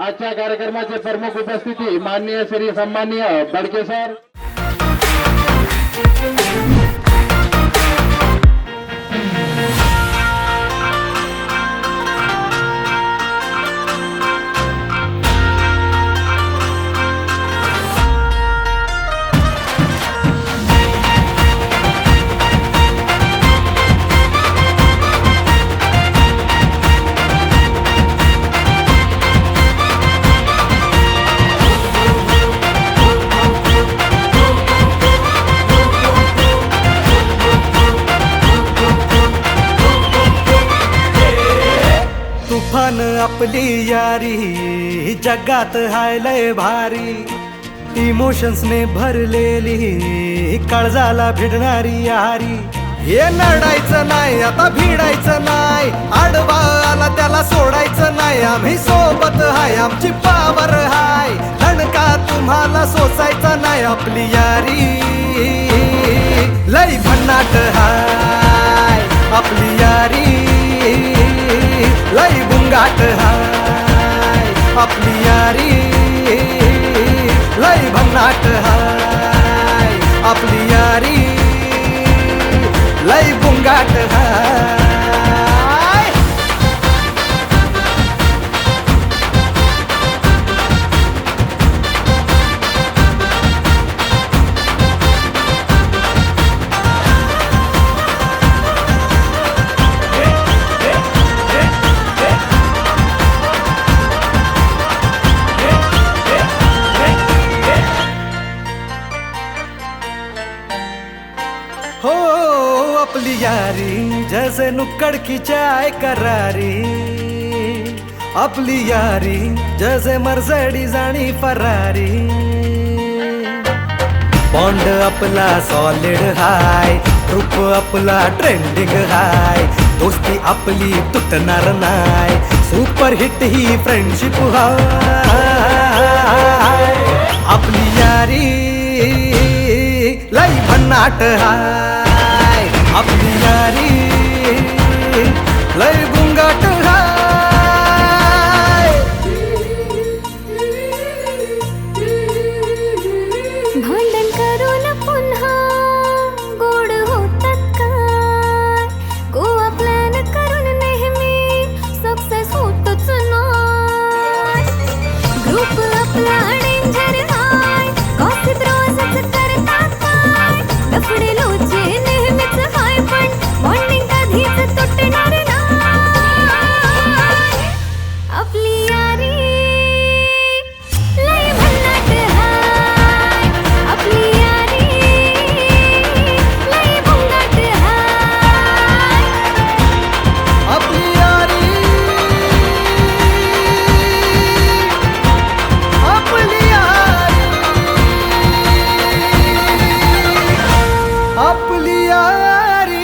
आजच्या कार्यक्रमाचे प्रमुख उपस्थिती माननीय श्री सन्माननीय बडके सर। तुफान आपली यारी जगात हाय लय भारी, इमोशन्स ने भरलेली काळजाला भिडणारी यारी। हे नडायचं नाही आता भिडायचं नाही, आडवा आला त्याला सोडायचं नाही, आम्ही सोबत हाय आमची पावर हाय, धडका तुम्हाला सोसायचा नाही। आपली यारी लय भन्नाट हाय, आपली यारी लय बुंगाट हाय, आपली यारी लय भन्नाट हाय, आपली यारी लय बुंगाट हाय। हो अपनी यारी जैसे नुक्कड़ की चाय करारी, अपनी यारी जैसे मर्सिडीज आणि फरारी। बॉन्ड आपला सॉलिड हाय, ग्रुप आपला ट्रेंडिंग हाय, दोस्ती आपली तुटणार नाय, सुपर हिट ही फ्रेंडशिप हाय। आपली यारी लय भन्नाट हाय, आपली यारी लय बुंगाट हाय। भांडण करून पुन्हा गोड होतात काय, गोवा प्लॅन करून नेहमी लफडे लोचे नेहमीच हाय पण बॉन्डिंग कधीच तुटणार नाही आपली यारी लय भन्नाट हाय आपली यारी लय भन्नाट हाय आपली यारी आपली यारी आपली यारी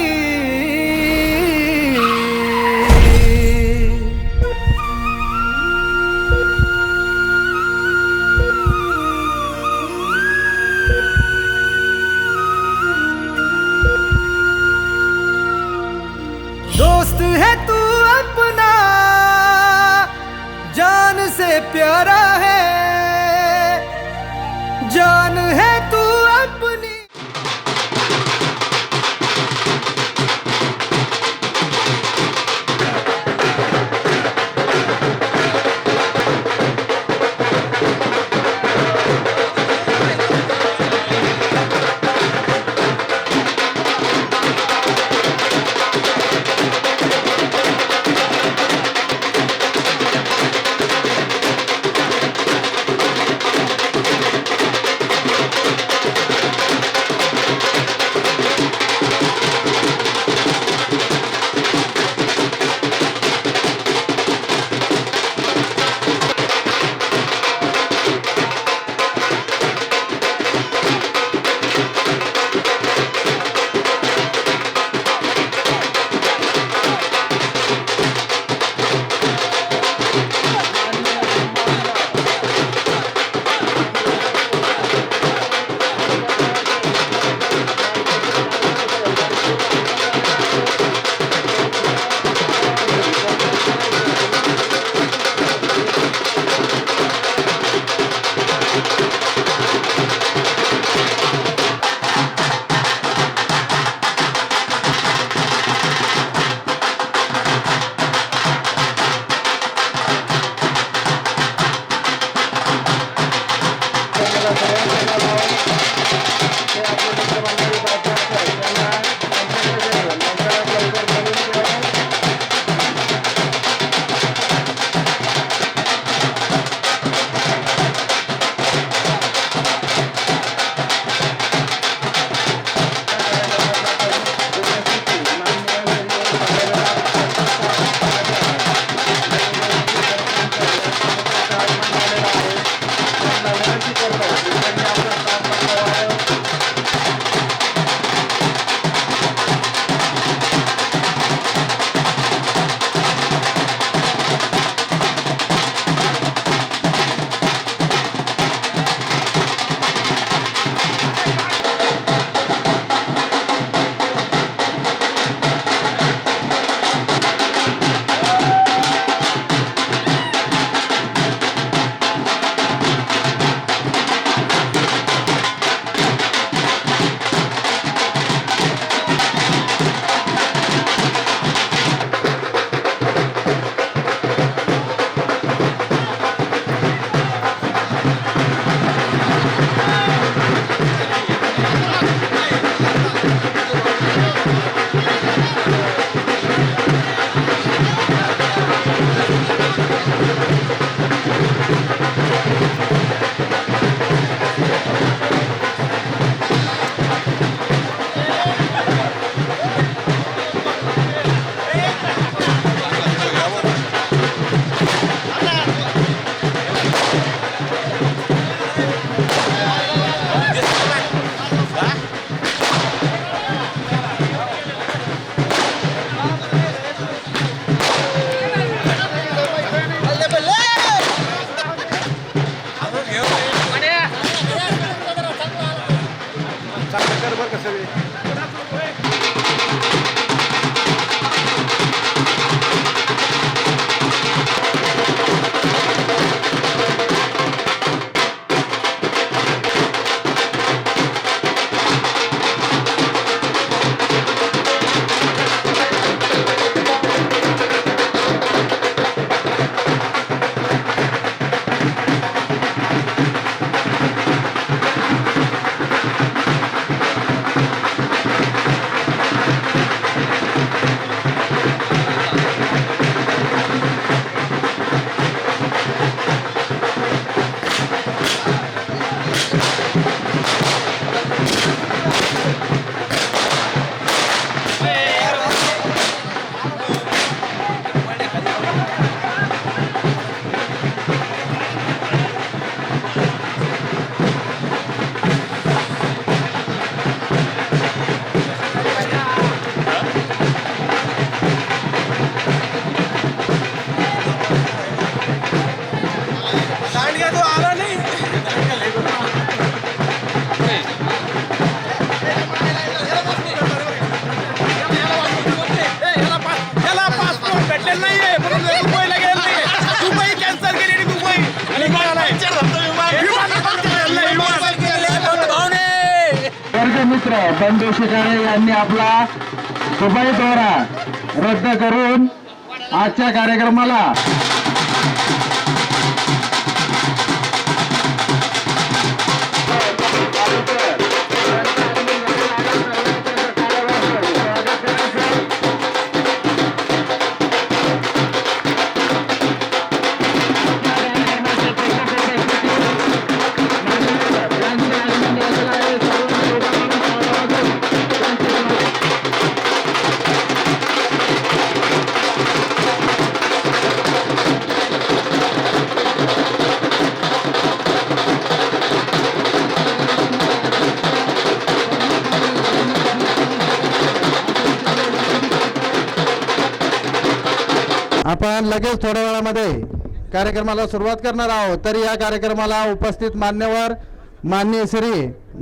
दोस्त है तू अपना जान से प्यारा है जान है तू अपनी मित्र बंडू शिकारे यांनी आपला दुबई दौरा रद्द करून आजच्या कार्यक्रमाला आपण लगेच थोड्या वेळामध्ये कार्यक्रमाला सुरुवात करणार आहोत. तरी या कार्यक्रमाला उपस्थित मान्यवर माननीय श्री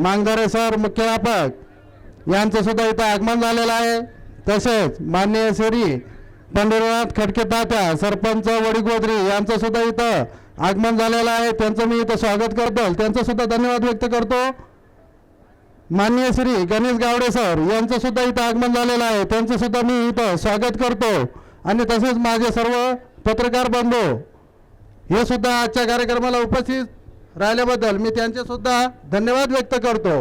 मांगदरे सर मुख्याध्यापक यांचं सुद्धा इथं आगमन झालेलं आहे. तसेच माननीय श्री पंढरीनाथ खडके तात्या सरपंच वडीगोद्री यांचं सुद्धा इथं आगमन झालेलं आहे. त्यांचं मी इथं स्वागत करतो, त्यांचं सुद्धा धन्यवाद व्यक्त करतो. माननीय श्री गणेश गावडे सर यांचं सुद्धा इथं आगमन झालेलं आहे, त्यांचं सुद्धा मी इथं स्वागत करतो. आणि तसेच माझे सर्व पत्रकार बंधू हे सुद्धा आजच्या कार्यक्रमाला उपस्थित राहिल्याबद्दल मी त्यांचे सुद्धा धन्यवाद व्यक्त करतो.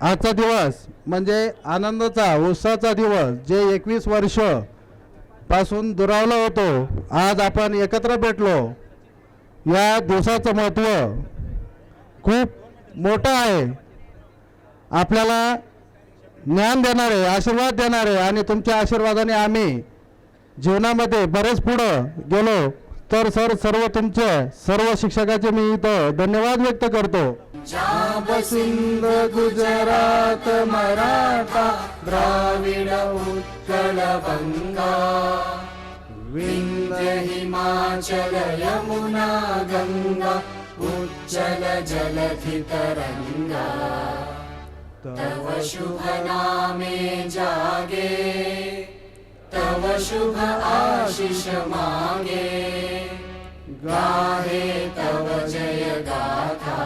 आजचा दिवस म्हणजे आनंदाचा उत्साहाचा दिवस, जे 21 वर्ष पासून दुरावला होतो, आज आपण एकत्र भेटलो. या दिवसाचं महत्त्व खूप मोठं आहे. आपल्याला ज्ञान देणारे, आशीर्वाद देणारे, आणि तुमच्या आशीर्वादाने आम्ही जीवनामध्ये बरेच पुढं गेलो. तर सर, सर्व तुमच्या सर्व शिक्षकाचे मी इथं धन्यवाद व्यक्त करतो. सिंध गुजरात मराठा द्राविड उत्कल गंगा विंध्य हिमाचल यमुना गंगा उज्जल जलधि तरंगा तव शुभ नामे जागे तव शुभ आशीष मांगे गाहे तव जय गाथा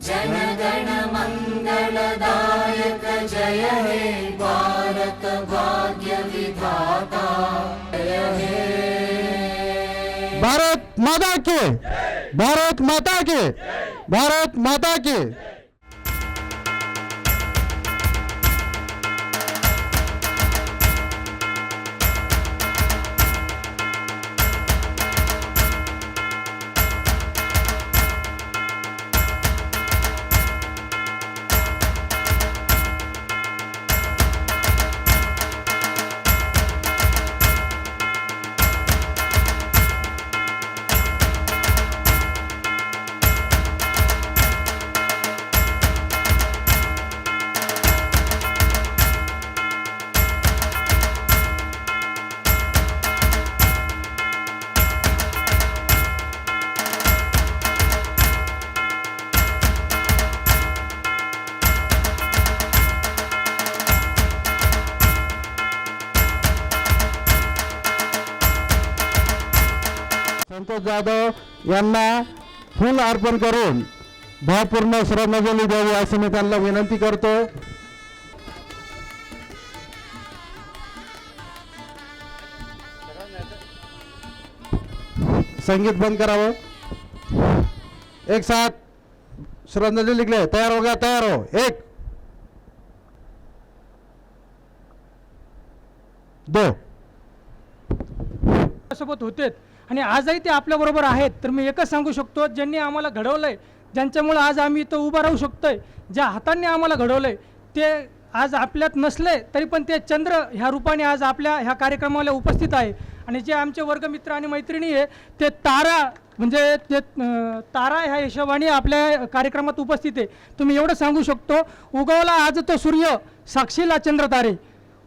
जन गण मंगलदायक जय हे भारत भाग्य विधाता जय हे भारत माता के, भारत माता के, भारत माता के. संतोष जाधव यांना फूल अर्पण करून भावपूर्ण श्रद्धांजली द्यावी अशी मी त्यांना विनंती करतो. संगीत बंद करावं. एक साथ श्रद्धांजलि लिखले. तैयार होगा, तैयार हो. 1 2 सोबत होते आणि आजही ते आपल्याबरोबर आहेत. तर मी एकच सांगू शकतो, ज्यांनी आम्हाला घडवलंय, ज्यांच्यामुळे आज आम्ही इथं उभं राहू शकतोय, ज्या हातांनी आम्हाला घडवलंय, ते आज आपल्यात नसले तरी पण ते चंद्र ह्या रूपाने आज आपल्या ह्या कार्यक्रमाला उपस्थित आहे. आणि जे आमचे वर्गमित्र आणि मैत्रिणी आहे ते तारा, म्हणजे ते तारा ह्या हिशोबाने आपल्या कार्यक्रमात उपस्थित आहे. तुम्ही एवढं सांगू शकतो, उगवला आज तो सूर्य साक्षीला चंद्र तारे,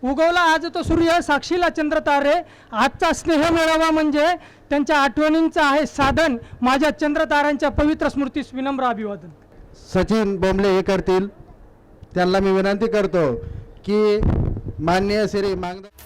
उगवला आज तो सूर्य साक्षीला चंद्र तारे. आजचा स्नेह मेळावा म्हणजे त्यांच्या आठवणींचं आहे साधन. माझ्या चंद्रतारांच्या पवित्र स्मृतीस विनम्र अभिवादन. सचिन बोंबले हे करतील. त्यांना मी विनंती करतो की माननीय श्री मांगदरे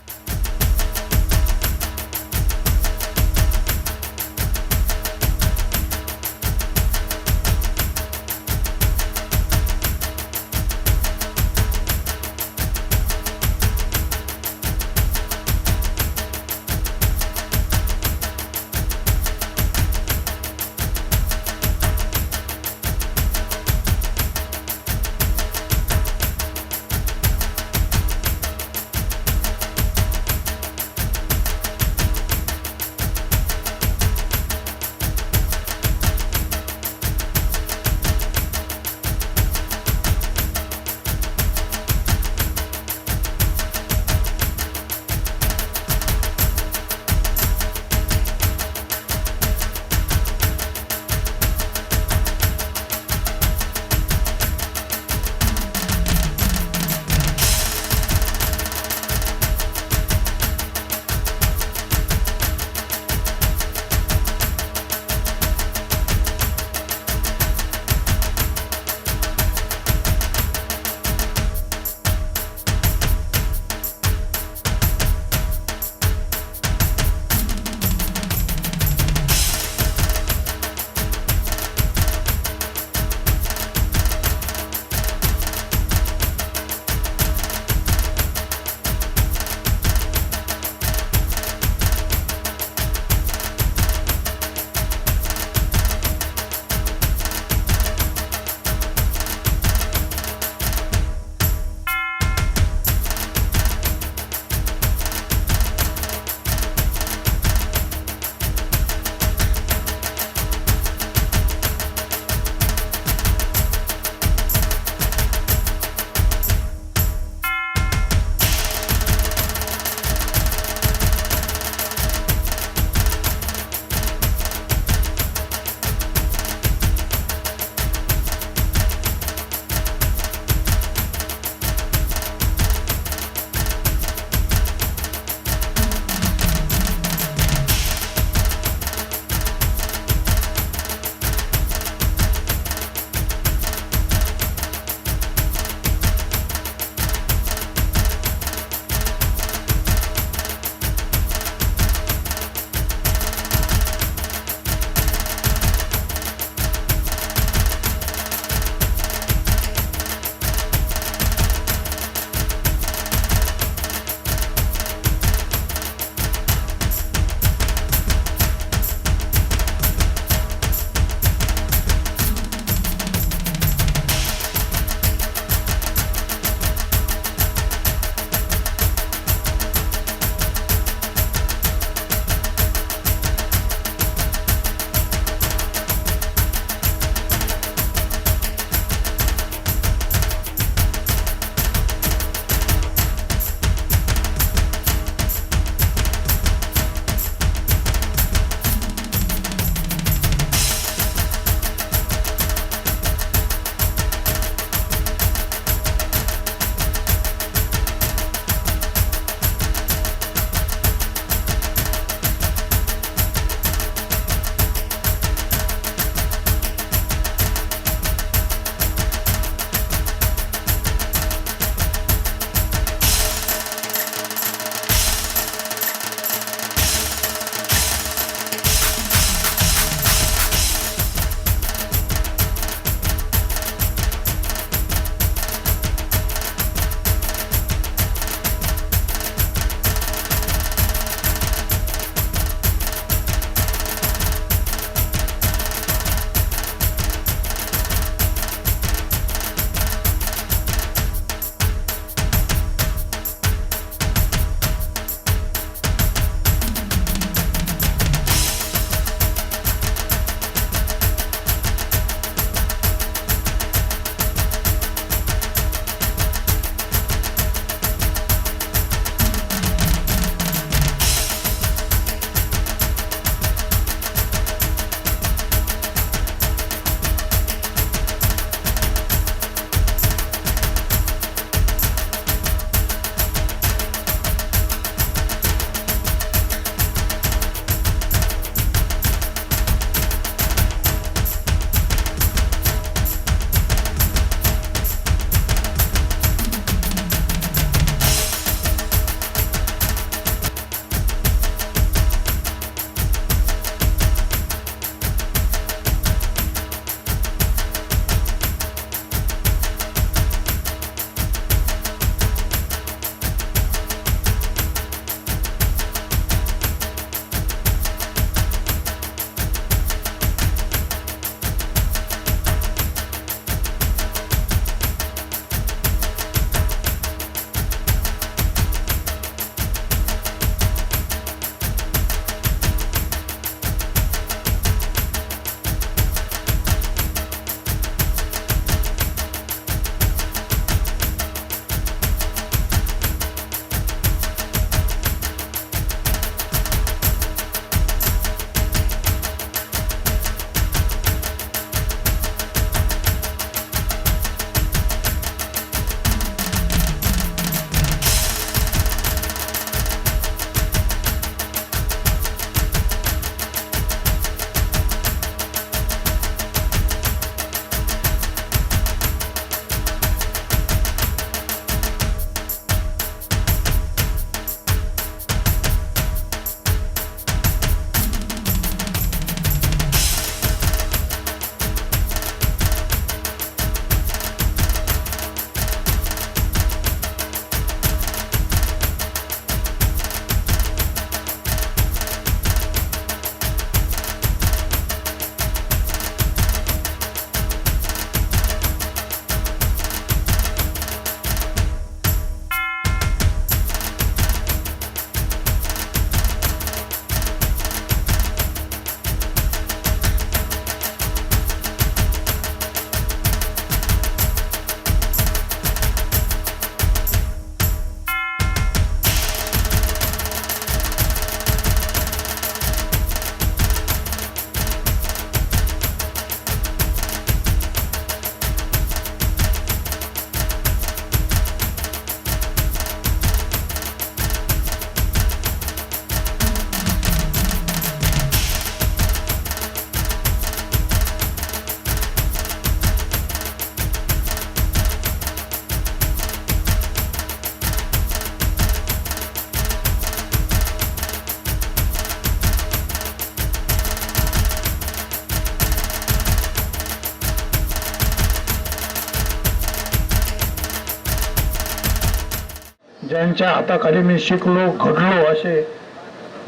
ज्यांच्या हाताखाली मी शिकलो घडलो असे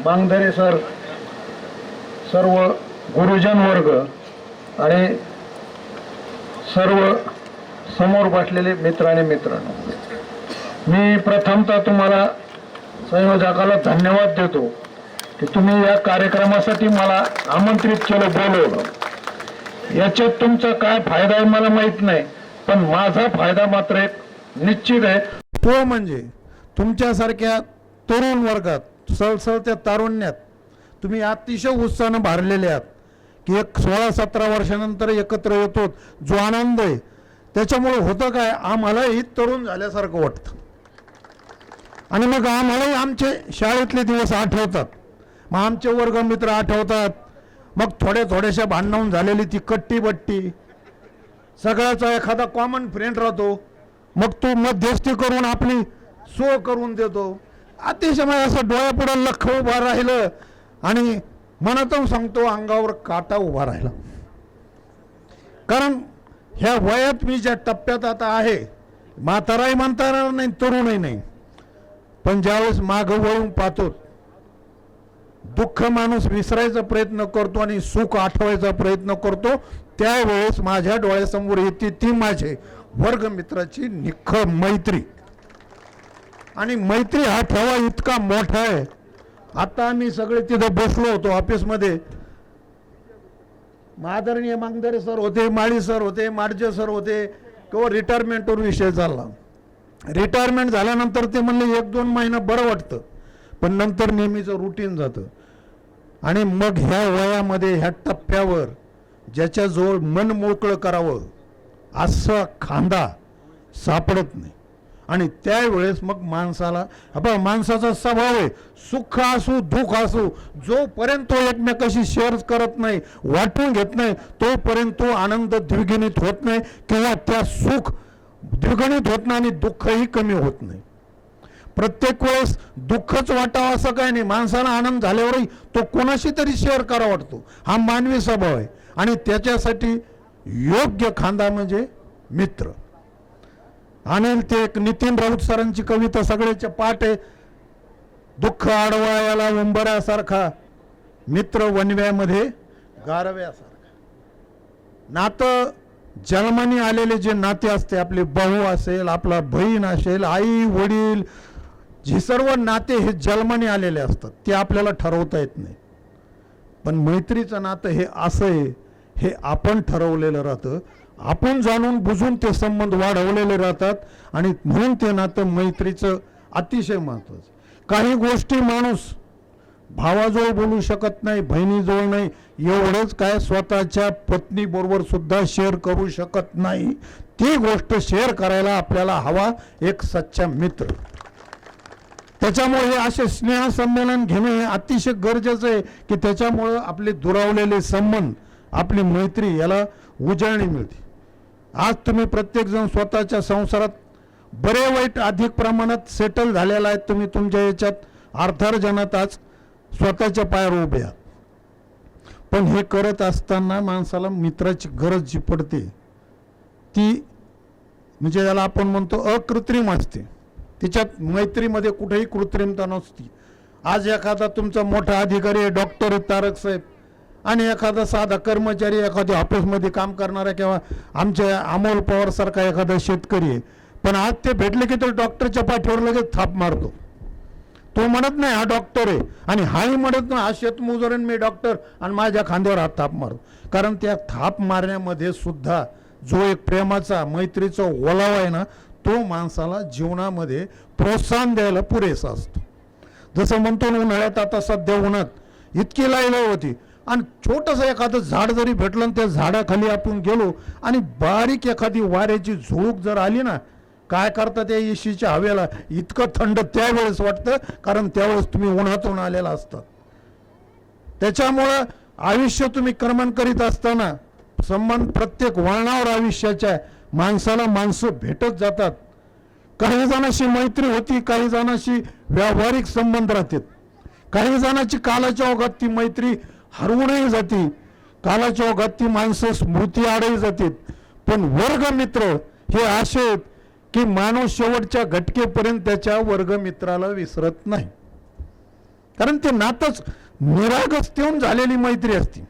मांगदरे सर, सर्व गुरुजन वर्ग आणि सर्व समोर बसलेले मित्र आणि मित्रांनो, मी प्रथमतः तुम्हाला संयोजकाला धन्यवाद देतो की तुम्ही या कार्यक्रमासाठी मला आमंत्रित केलं, बोलवलं. याच्यात तुमचा काय फायदा आहे मला माहित नाही, पण माझा फायदा मात्र एक निश्चित आहे. तो म्हणजे तुमच्यासारख्या तरुण वर्गात, सळसळत्या तारुण्यात तुम्ही अतिशय उत्साहानं भरलेले आहात की एक 16-17 वर्षानंतर एकत्र येतो, जो आनंद आहे त्याच्यामुळे होतं काय, आम्हालाही तरुण झाल्यासारखं वाटतं. आणि मग आम्हालाही आमचे शाळेतले दिवस आठवतात, मग आमचे वर्गमित्र आठवतात, मग थोड्याशा भांडणावून झालेली ती कट्टी बट्टी, सगळ्याचा एखादा कॉमन फ्रेंड राहतो, मग तो मध्यस्थी करून आपली सो करून देतो. अतिशय मग असं डोळ्यापुढं लख उभा राहिलं आणि मनातून सांगतो अंगावर काटा उभा राहिला. कारण ह्या वयात मी ज्या टप्प्यात आता आहे, म्हाताराही म्हणता येणार नाही, तरुणही नाही, पण ज्यावेळेस मागं वळून पाहतो, दुःख माणूस विसरायचा प्रयत्न करतो आणि सुख आठवायचा प्रयत्न करतो, त्यावेळेस माझ्या डोळ्यासमोर येते ती माझे वर्गमित्राची निखळ मैत्री. आणि मैत्री हा ठेवा इतका मोठा आहे. आता आम्ही सगळे तिथं बसलो होतो ऑफिसमध्ये, आदरणीय मांगदरे सर होते, माळी सर होते, माडजे सर होते, किंवा रिटायरमेंटवर विषय चालला. रिटायरमेंट झाल्यानंतर ते म्हणले 1-2 महिना बरं वाटतं, पण नंतर नेहमीचं रुटीन जातं. आणि मग ह्या वयामध्ये ह्या टप्प्यावर ज्याच्याजवळ मन मोकळं करावं असा खांदा सापडत नाही. आणि त्यावेळेस मग माणसाला, आपण माणसाचा स्वभाव आहे, सुख असू दुःख असू, जोपर्यंत तो एकमेकाशी शेअर करत नाही, वाटून घेत नाही, तोपर्यंत तो आनंद द्विगुणित होत नाही, किंवा त्या सुख द्विगुणित होत नाही आणि दुःखही कमी होत नाही. प्रत्येक वेळेस दुःखच वाटावं असं काही नाही, माणसाला आनंद झाल्यावरही तो कोणाशी तरी शेअर करा वाटतो, हा मानवी स्वभाव आहे. आणि त्याच्यासाठी योग्य खांदा म्हणजे मित्र. आणि ते एक नितीन राऊत सरांची कविता सगळ्याच्या पाठ आहे, दुःख आडवायाला उंबऱ्यासारखा, मित्र वनव्यामध्ये गारव्यासारखा. नातं जन्माने आलेले जे नाते असते, आपले भाऊ असेल, आपला बहीण असेल, आई वडील, जे सर्व नाते हे जन्माने आलेले असतात, ते आपल्याला ठरवता येत नाही. पण मैत्रीचं नातं हे असं आहे, हे आपण ठरवलेलं राहतं, आपण जाणून बुजून ते संबंध वाढवलेले राहतात. आणि म्हणून ते नातं मैत्रीचं अतिशय महत्त्वाचं. काही गोष्टी माणूस भावाजवळ बोलू शकत नाही, बहिणीजवळ नाही, एवढंच काय स्वतःच्या पत्नीबरोबर सुद्धा शेअर करू शकत नाही. ती गोष्ट शेअर करायला आपल्याला हवा एक सच्चा मित्र. त्याच्यामुळे हे असे स्नेहसंमेलन घेणे हे अतिशय गरजेचं आहे की त्याच्यामुळं आपले दुरावलेले संबंध, आपली मैत्री याला उजळणी मिळते. आज तुम्ही प्रत्येकजण स्वतःच्या संसारात बरे वाईट अधिक प्रमाणात सेटल झालेला आहे. तुम्ही तुमच्या याच्यात अर्थार्जनात आज स्वतःच्या पायावर उभे आहात. पण हे करत असताना माणसाला मित्राची गरज जी पडते ती म्हणजे याला आपण म्हणतो अकृत्रिम असते. तिच्यात मैत्रीमध्ये कुठेही कृत्रिमता नसती. आज एखादा तुमचा मोठा अधिकारी आहे, डॉक्टर तारक साहेब, आणि एखादा साधा कर्मचारी एखाद्या ऑफिसमध्ये काम करणारा किंवा आमच्या अमोल पवार सारखा एखादा शेतकरी आहे, पण आज ते भेटले की तो डॉक्टरच्या पाठीवर लगेच थाप मारतो. तो म्हणत नाही हा डॉक्टर आहे, आणि हाही म्हणत नाही हा शेतमजूर मी डॉक्टर आणि माझ्या खांद्यावर हा थाप मारतो. कारण त्या थाप मारण्यामध्ये सुद्धा जो एक प्रेमाचा मैत्रीचा ओलावा आहे ना, तो माणसाला जीवनामध्ये प्रोत्साहन द्यायला पुरेसा असतो. जसं म्हणतो ना, उन्हाळ्यात आता सध्या उन्हात इतकी लाईलाव होती, आणि छोटंसं एखादं झाड जरी भेटलं आणि त्या झाडाखाली आपण गेलो आणि बारीक एखादी वाऱ्याची झुळूक जर आली ना, काय करता त्या एसीच्या हवेला इतकं थंड त्यावेळेस वाटतं, कारण त्यावेळेस तुम्ही उन्हातून आलेला असतात. त्याच्यामुळं आयुष्य तुम्ही कर्मण करीत असताना संबंध प्रत्येक वळणावर आयुष्याच्या माणसाला माणसं भेटत जातात. काही जणांशी मैत्री होती, काही जणांशी व्यावहारिक संबंध राहतात, काही जणांची कालाच्या ओघात ती मैत्री हरवूनही जाते, कालाच्या ओघात ती माणसं स्मृती आडही जातात. पण वर्ग मित्र हे असे आहेत की माणूस शेवटच्या घटकेपर्यंत त्याच्या वर्गमित्राला विसरत नाही, कारण ते नातंच निरागसतेहून झालेली मैत्री असते.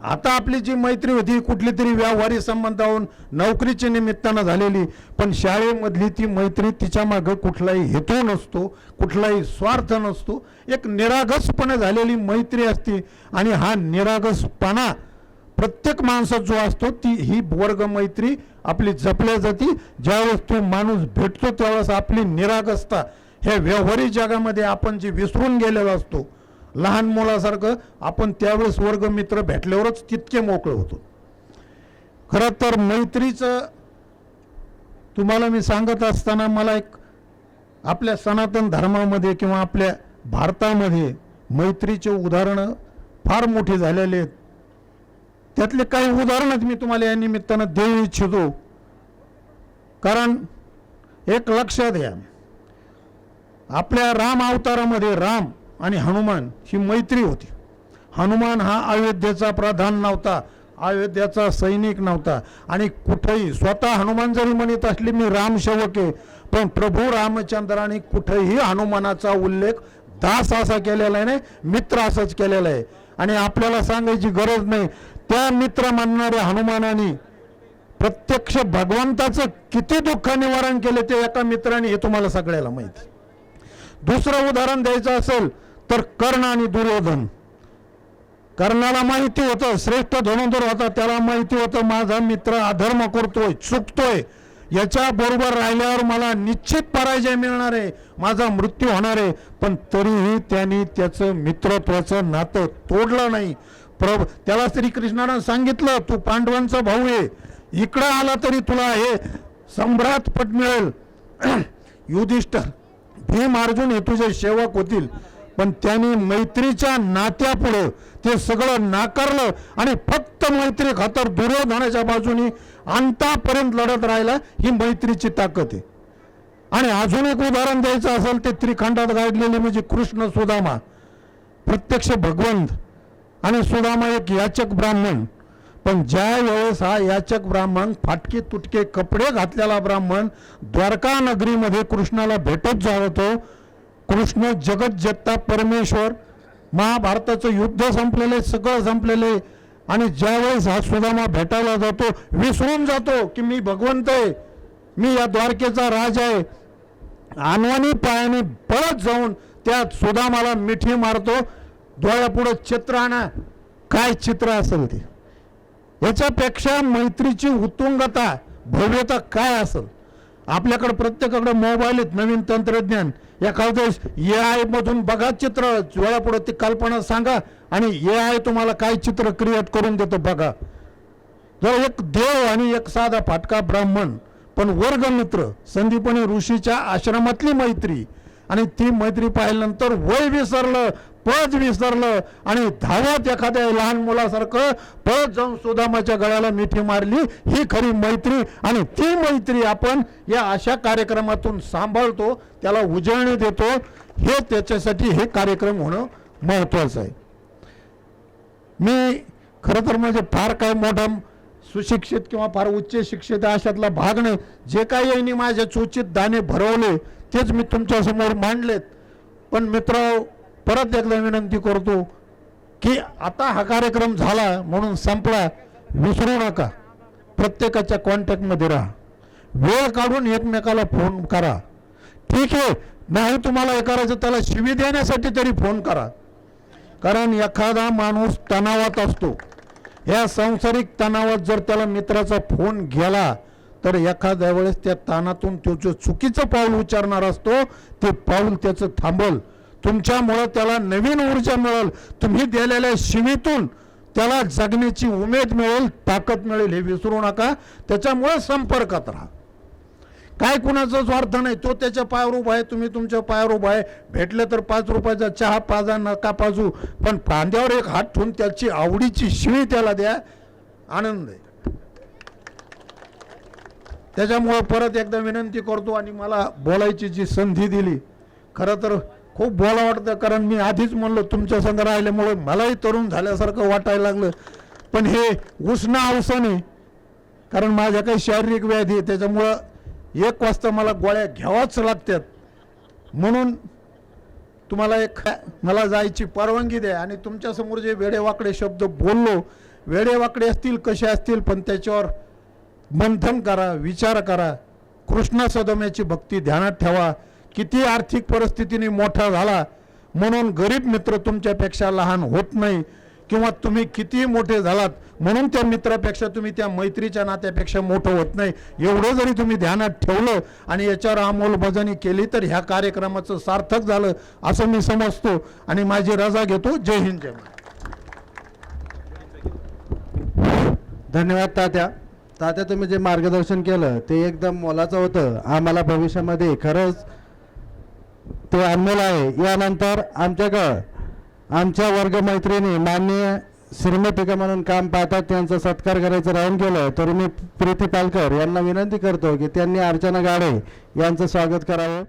आता आपली जी मैत्री होती कुठली तरी व्यावहारिक संबंधावरून नोकरीच्या निमित्तानं झालेली, पण शाळेमधली ती मैत्री तिच्या मागं कुठलाही हेतू नसतो, कुठलाही स्वार्थ नसतो, एक निरागसपणे झालेली मैत्री असते. आणि हा निरागसपणा प्रत्येक माणसात जो असतो ती ही वर्ग मैत्री आपली जपल्या जाती. ज्यावेळेस तो माणूस भेटतो त्यावेळेस आपली निरागसता ह्या व्यावहारिक जगामध्ये आपण जी विसरून गेलेलो असतो, लहान मुलासारखं आपण त्यावेळेस वर्गमित्र भेटल्यावरच तितके मोकळे होतो. खरं तर मैत्रीचं तुम्हाला मी सांगत असताना मला एक आपल्या सनातन धर्मामध्ये किंवा आपल्या भारतामध्ये मैत्रीचे उदाहरणं फार मोठी झालेले आहेत. त्यातले काही उदाहरणच मी तुम्हाला या निमित्तानं देऊ इच्छितो. कारण एक लक्षात घ्या, आपल्या राम अवतारामध्ये राम आणि हनुमान ही मैत्री होती. हनुमान हा अयोध्येचा प्रधान नव्हता, अयोध्याचा सैनिक नव्हता. आणि कुठेही स्वतः हनुमान जरी म्हणत असले मी रामसेवक आहे, पण प्रभू रामचंद्राने कुठेही हनुमानाचा उल्लेख दास असा केलेला नाही, मित्र असाच केलेला आहे. आणि आपल्याला सांगायची गरज नाही, त्या मित्र मानणाऱ्या हनुमानाने प्रत्यक्ष भगवंताचं किती दुःख निवारण केले ते एका मित्राने, हे तुम्हाला सगळ्याला माहिती. दुसरं उदाहरण द्यायचं असेल तर कर्ण आणि दुर्योधन. कर्णाला माहिती होतं श्रेष्ठ धनुर्धर होता, त्याला माहिती होतं माझा मित्र अधर्म करतोय, चुकतोय, याच्या बरोबर राहिल्यावर मला निश्चित पराजय मिळणार आहे, माझा मृत्यू होणार आहे. पण तरीही त्यांनी त्याचं मित्रत्वाचं नातं तोडलं नाही. त्याला श्रीकृष्णानं सांगितलं तू पांडवांचा भाऊ आहे, इकडं आला तरी तुला हे सम्राट पद मिळेल. युधिष्ठिर भीम अर्जुन हे तुझे सेवक होतील. पण त्यांनी मैत्रीच्या नात्यापुढे ते सगळं नाकारलं आणि फक्त मैत्री खातर दुर्योधनाच्या बाजूने अंतापर्यंत लढत राहिला. ही मैत्रीची ताकद आहे. आणि अजून एक उदाहरण द्यायचं असेल ते त्रिखंडात गाडलेले म्हणजे कृष्ण सुदामा, प्रत्यक्ष भगवंत, आणि सुदामा एक याचक ब्राह्मण. पण ज्या वेळेस हा याचक ब्राह्मण फाटके तुटके कपडे घातलेला ब्राह्मण द्वारका नगरीमध्ये कृष्णाला भेटत जातो, कृष्ण जगज्जेता परमेश्वर, महाभारताचं युद्ध संपलेले, सगळं संपलेले, आणि ज्यावेळेस हा सुदामा भेटायला जातो विसरून जातो की मी भगवंत आहे, मी या द्वारकेचा राज आहे. अनवाणी पायाने पळत जाऊन त्या सुदामाला मिठी मारतो. डोळ्यापुढं चित्र आणा, काय चित्र असेल ते, याच्यापेक्षा मैत्रीची उत्तुंगता भव्यता काय असेल. आपल्याकडे प्रत्येकाकडे मोबाईल आहेत, नवीन तंत्रज्ञान. एखाद्या AI मधून बघा चित्र, डोळ्यापुढं ती कल्पना सांगा आणि AI तुम्हाला काय चित्र क्रिएट करून देतो बघा. जर एक देव आणि एक साधा फाटका ब्राह्मण, पण वर्गमित्र, संदीपनी ऋषीच्या आश्रमातली मैत्री. आणि ती मैत्री पाहिल्यानंतर वय विसरलं, पद विसरलं आणि धावत एखाद्या लहान मुलासारखं पळत जाऊन सुदामाच्या गळ्याला मिठी मारली. ही खरी मैत्री. आणि ती मैत्री आपण या अशा कार्यक्रमातून सांभाळतो, त्याला उजळणी देतो. हे त्याच्यासाठी हे कार्यक्रम होणं महत्त्वाचं आहे. मी खरं तर म्हणजे फार काय मोठा सुशिक्षित किंवा फार उच्च शिक्षित अशातला भाग नाही. जे काही यांनी माझ्या चोचित दाणे भरवले तेच मी तुमच्या समोर मांडलेत. पण मित्र, परत एकदा विनंती करतो की आता हा कार्यक्रम झाला म्हणून संपला, विसरू नका. प्रत्येकाच्या कॉन्टॅक्टमध्ये राहा, वेळ काढून एकमेकाला फोन करा. ठीक आहे, नाही तुम्हाला हे करायचं त्याला शिवी देण्यासाठी तरी फोन करा. कारण एखादा माणूस तणावात असतो, या सांसारिक तणावात जर त्याला मित्राचा फोन गेला तर एखाद्या वेळेस त्या ताणातून तो जो चुकीचं पाऊल उच्चारणार असतो ते पाऊल त्याचं थांबल. तुमच्यामुळं त्याला नवीन ऊर्जा मिळेल, तुम्ही दिलेल्या शिवीतून त्याला जगण्याची उमेद मिळेल, ताकद मिळेल, हे विसरू नका. त्याच्यामुळे संपर्कात राहा. काय कुणाचा स्वार्थ नाही, तो त्याच्या पायावर उभा आहे, तुम्ही तुमच्या पायावर उभा आहे. भेटले तर 5 रुपयाचा चहा पाजा, नका पाजू, पण फांद्यावर एक हात ठेवून त्याची आवडीची शिवी त्याला द्या, आनंद आहे. त्याच्यामुळं परत एकदा विनंती करतो आणि मला बोलायची जी संधी दिली, खरं तर खूप बोला वाटतं. कारण मी आधीच म्हणलो तुमच्या संग राहिल्यामुळे मलाही तरुण झाल्यासारखं वाटायला लागलं. पण हे उष्ण अवसान आहे, कारण माझ्या काही शारीरिक व्याधी आहे, त्याच्यामुळं 1 वाजता मला गोळ्या घ्यावाच लागतात. म्हणून तुम्हाला मला जायची परवानगी द्या. आणि तुमच्यासमोर जे वेडेवाकडे शब्द बोललो, वेडेवाकडे असतील कसे असतील, पण त्याच्यावर मंथन करा, विचार करा. कृष्ण सदम्याची भक्ती ध्यानात ठेवा. किती आर्थिक परिस्थितीने मोठा झाला म्हणून गरीब मित्र तुमच्यापेक्षा लहान होत नाही, किंवा तुम्ही किती मोठे झालात म्हणून त्या मित्रापेक्षा तुम्ही त्या मैत्रीच्या नात्यापेक्षा मोठं होत नाही. एवढं जरी तुम्ही ध्यानात ठेवलं आणि याच्यावर अंमलबजावणी केली तर ह्या कार्यक्रमाचं सार्थक झालं असं मी समजतो आणि माझी रजा घेतो. जय हिंद, जय महाराष्ट्र. धन्यवाद तात्या. तात्या, तुम्ही जे मार्गदर्शन केलं ते एकदम मोलाचं होतं. आम्हाला भविष्यामध्ये खरंच ते अनमोल आहे. यानंतर आमच्याकडं आमच्या वर्गमैत्रिणी माननीय श्रीमतिका म्हणून काम पाहतात, त्यांचा सत्कार करायचं राहून गेलं तर मी प्रीती पालकर यांना विनंती करतो की त्यांनी अर्चना गाडे यांचं स्वागत करावं.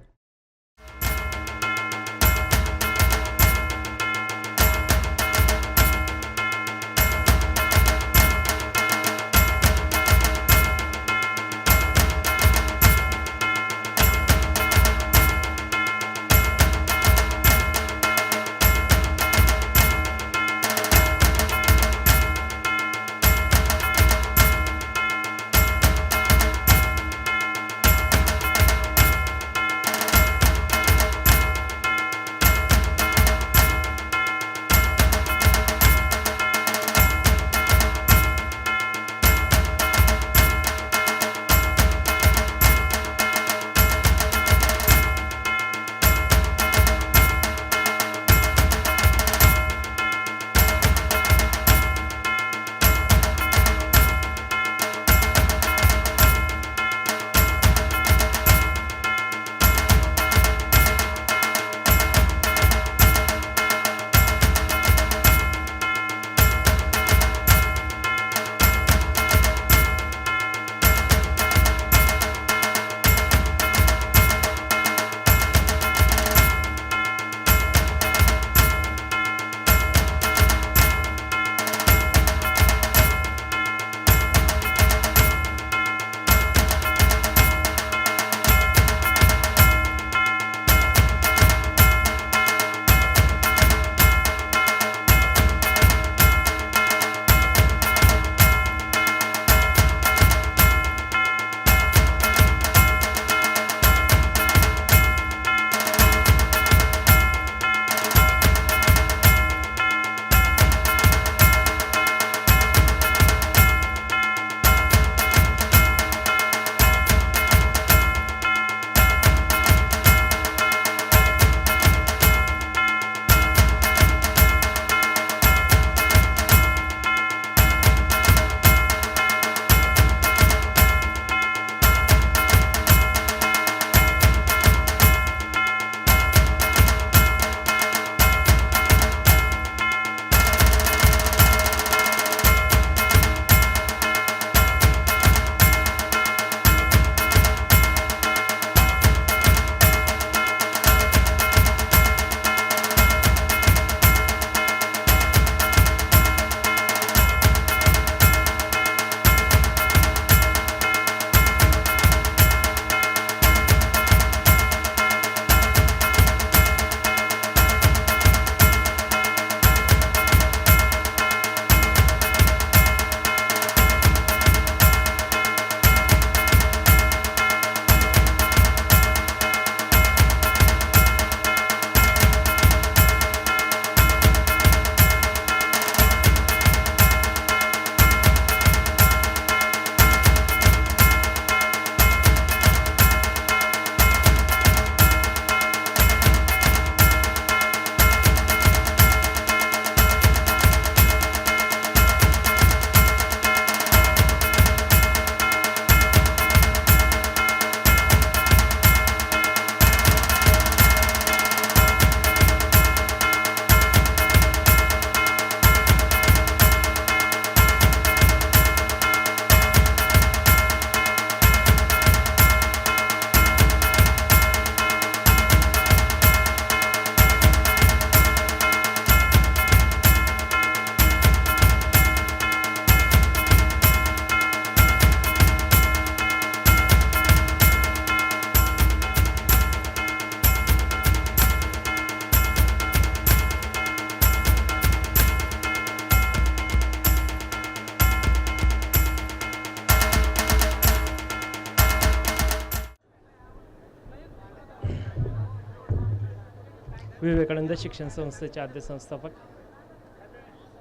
विवेकानंद शिक्षण संस्थेचे आद्य संस्थापक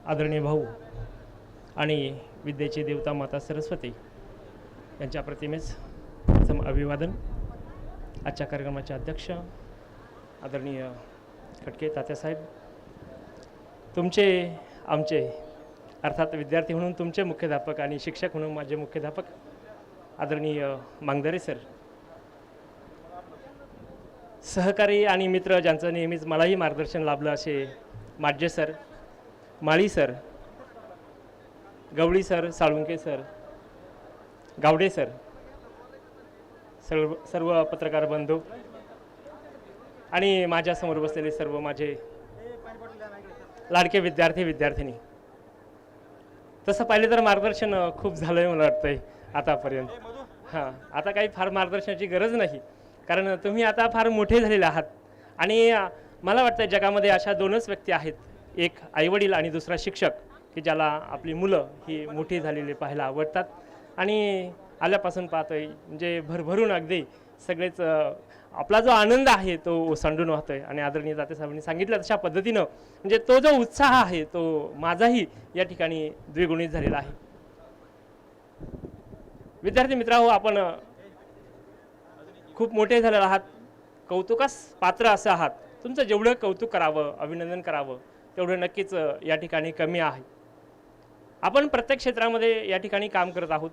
आदरणीय भाऊ आणि विद्येची देवता माता सरस्वती यांच्या प्रतिमेस प्रथम अभिवादन. आजच्या कार्यक्रमाचे अध्यक्ष आदरणीय खटके तात्यासाहेब, तुमचे आमचे अर्थात विद्यार्थी म्हणून तुमचे मुख्याध्यापक आणि शिक्षक म्हणून माझे मुख्याध्यापक आदरणीय मांगदरे सर, सहकारी आणि मित्र ज्यांचं नेहमीच मलाही मार्गदर्शन लाभलं असे Madje sir, Mali sir, Gawali sir, Salunke sir, Gawade sir, सर्व पत्रकार बंधू आणि माझ्यासमोर बसलेले सर्व माझे लाडके विद्यार्थी विद्यार्थिनी. तसं पाहिलं तर मार्गदर्शन खूप झालं आहे मला वाटतंय आतापर्यंत. हां, आता काही फार मार्गदर्शनाची गरज नाही, कारण तुम्ही आता फार मोठे झालेले आहात. आणि मला वाटतं जगामध्ये अशा दोनच व्यक्ती आहेत, एक आईवडील आणि दुसरा शिक्षक, की ज्याला आपली मुलं ही मोठी झालेली पाहायला आवडतात. आणि आल्यापासून पाहतोय म्हणजे भरभरून अगदी सगळेच आपला जो आनंद आहे तो ओसंडून वाहतोय. आणि आदरणीय तात्यासाहेबांनी सांगितलं तशा पद्धतीनं म्हणजे तो जो उत्साह आहे तो माझाही या ठिकाणी द्विगुणित झालेला आहे. विद्यार्थी मित्रांनो, आपण खूप मोठे झालेले आहात, कौतुकास पात्र असं आहात. तुमचं जेवढं कौतुक करावं, अभिनंदन करावं तेवढं नक्कीच या ठिकाणी कमी आहे. आपण प्रत्येक क्षेत्रामध्ये या ठिकाणी काम करत आहोत,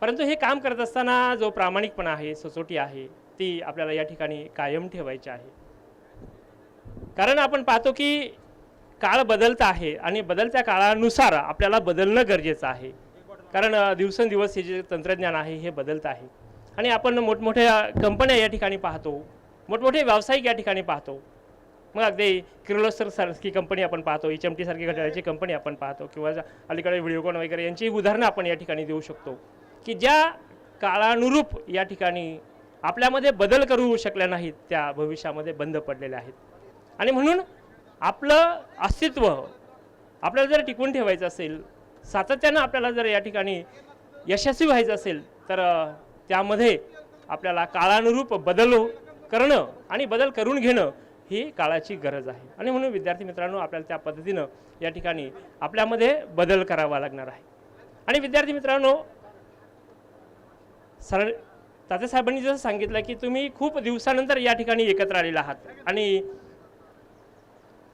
परंतु हे काम करत असताना जो प्रामाणिकपणा आहे, सचोटी आहे, ती आपल्याला या ठिकाणी कायम ठेवायची आहे. कारण आपण पाहतो की काळ बदलत आहे आणि बदलत्या काळानुसार आपल्याला बदलणं गरजेचं आहे. कारण दिवसेंदिवस हे जे तंत्रज्ञान आहे हे बदलत आहे. आणि आपण मोठमोठ्या कंपन्या या ठिकाणी पाहतो, मोठमोठे व्यावसायिक या ठिकाणी पाहतो. मग अगदी किर्लोस्कर सारखी कंपनी आपण पाहतो, HMT सारखी घड्याळाची कंपनी आपण पाहतो, किंवा अलीकडे व्हिडिओकॉन वगैरे यांची उदाहरणं आपण या ठिकाणी देऊ शकतो, की ज्या काळानुरूप या ठिकाणी आपल्यामध्ये बदल करू शकल्या नाहीत त्या भविष्यामध्ये बंद पडलेल्या आहेत. आणि म्हणून आपलं अस्तित्व आपल्याला जर टिकवून ठेवायचं असेल, सातत्यानं आपल्याला जर या ठिकाणी यशस्वी व्हायचं असेल, तर त्यामध्ये आपल्याला काळानुरूप बदल करणं आणि बदल करून घेणं ही काळाची गरज आहे. आणि म्हणून विद्यार्थी मित्रांनो, आपल्याला त्या पद्धतीनं या ठिकाणी आपल्यामध्ये बदल करावा लागणार आहे. आणि विद्यार्थी मित्रांनो, तात्यासाहेबांनी जसं सांगितलं की तुम्ही खूप दिवसानंतर या ठिकाणी एकत्र आलेला आहात आणि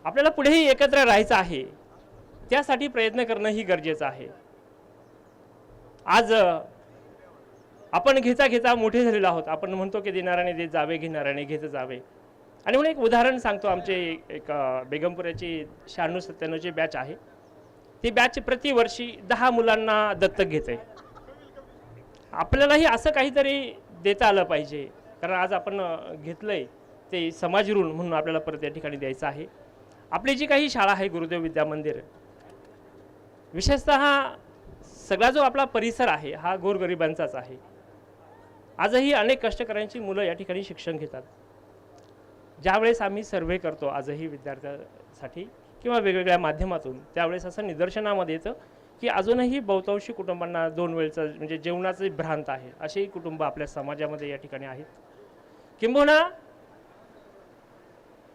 आपल्याला पुढेही एकत्र राहायचं आहे, त्यासाठी प्रयत्न करणं ही गरजेचं आहे. आज आपण घेता घेता मोठे झालेलो आहोत. आपण म्हणतो की देणाऱ्याने देत जावे, घेणाऱ्याने घेत जावे. आणि म्हणून एक उदाहरण सांगतो. आमचे एक बेगमपुराची 96-97ची बॅच आहे. ती बॅच प्रतिवर्षी 10 मुलांना दत्तक घेते. आपल्यालाही असं काहीतरी देता आलं पाहिजे, कारण आज आपण घेतलंय ते समाज ऋण म्हणून आपल्याला परत या ठिकाणी द्यायचं आहे. आपली जी काही शाळा आहे गुरुदेव विद्या मंदिर, विशेषतः सगळा जो आपला परिसर आहे हा गोरगरिबांचाच आहे. आजही अनेक कष्टकऱ्यांची मुलं या ठिकाणी शिक्षण घेतात. ज्यावेळेस आम्ही सर्व्हे करतो आजही विद्यार्थ्यांसाठी किंवा वेगवेगळ्या माध्यमातून, त्यावेळेस असं निदर्शनामध्ये येतं की अजूनही बहुतांशी कुटुंबांना 2 वेळचं म्हणजे जेवणाची भ्रांत आहे. असेही कुटुंब आपल्या समाजामध्ये या ठिकाणी आहेत. किंबहुना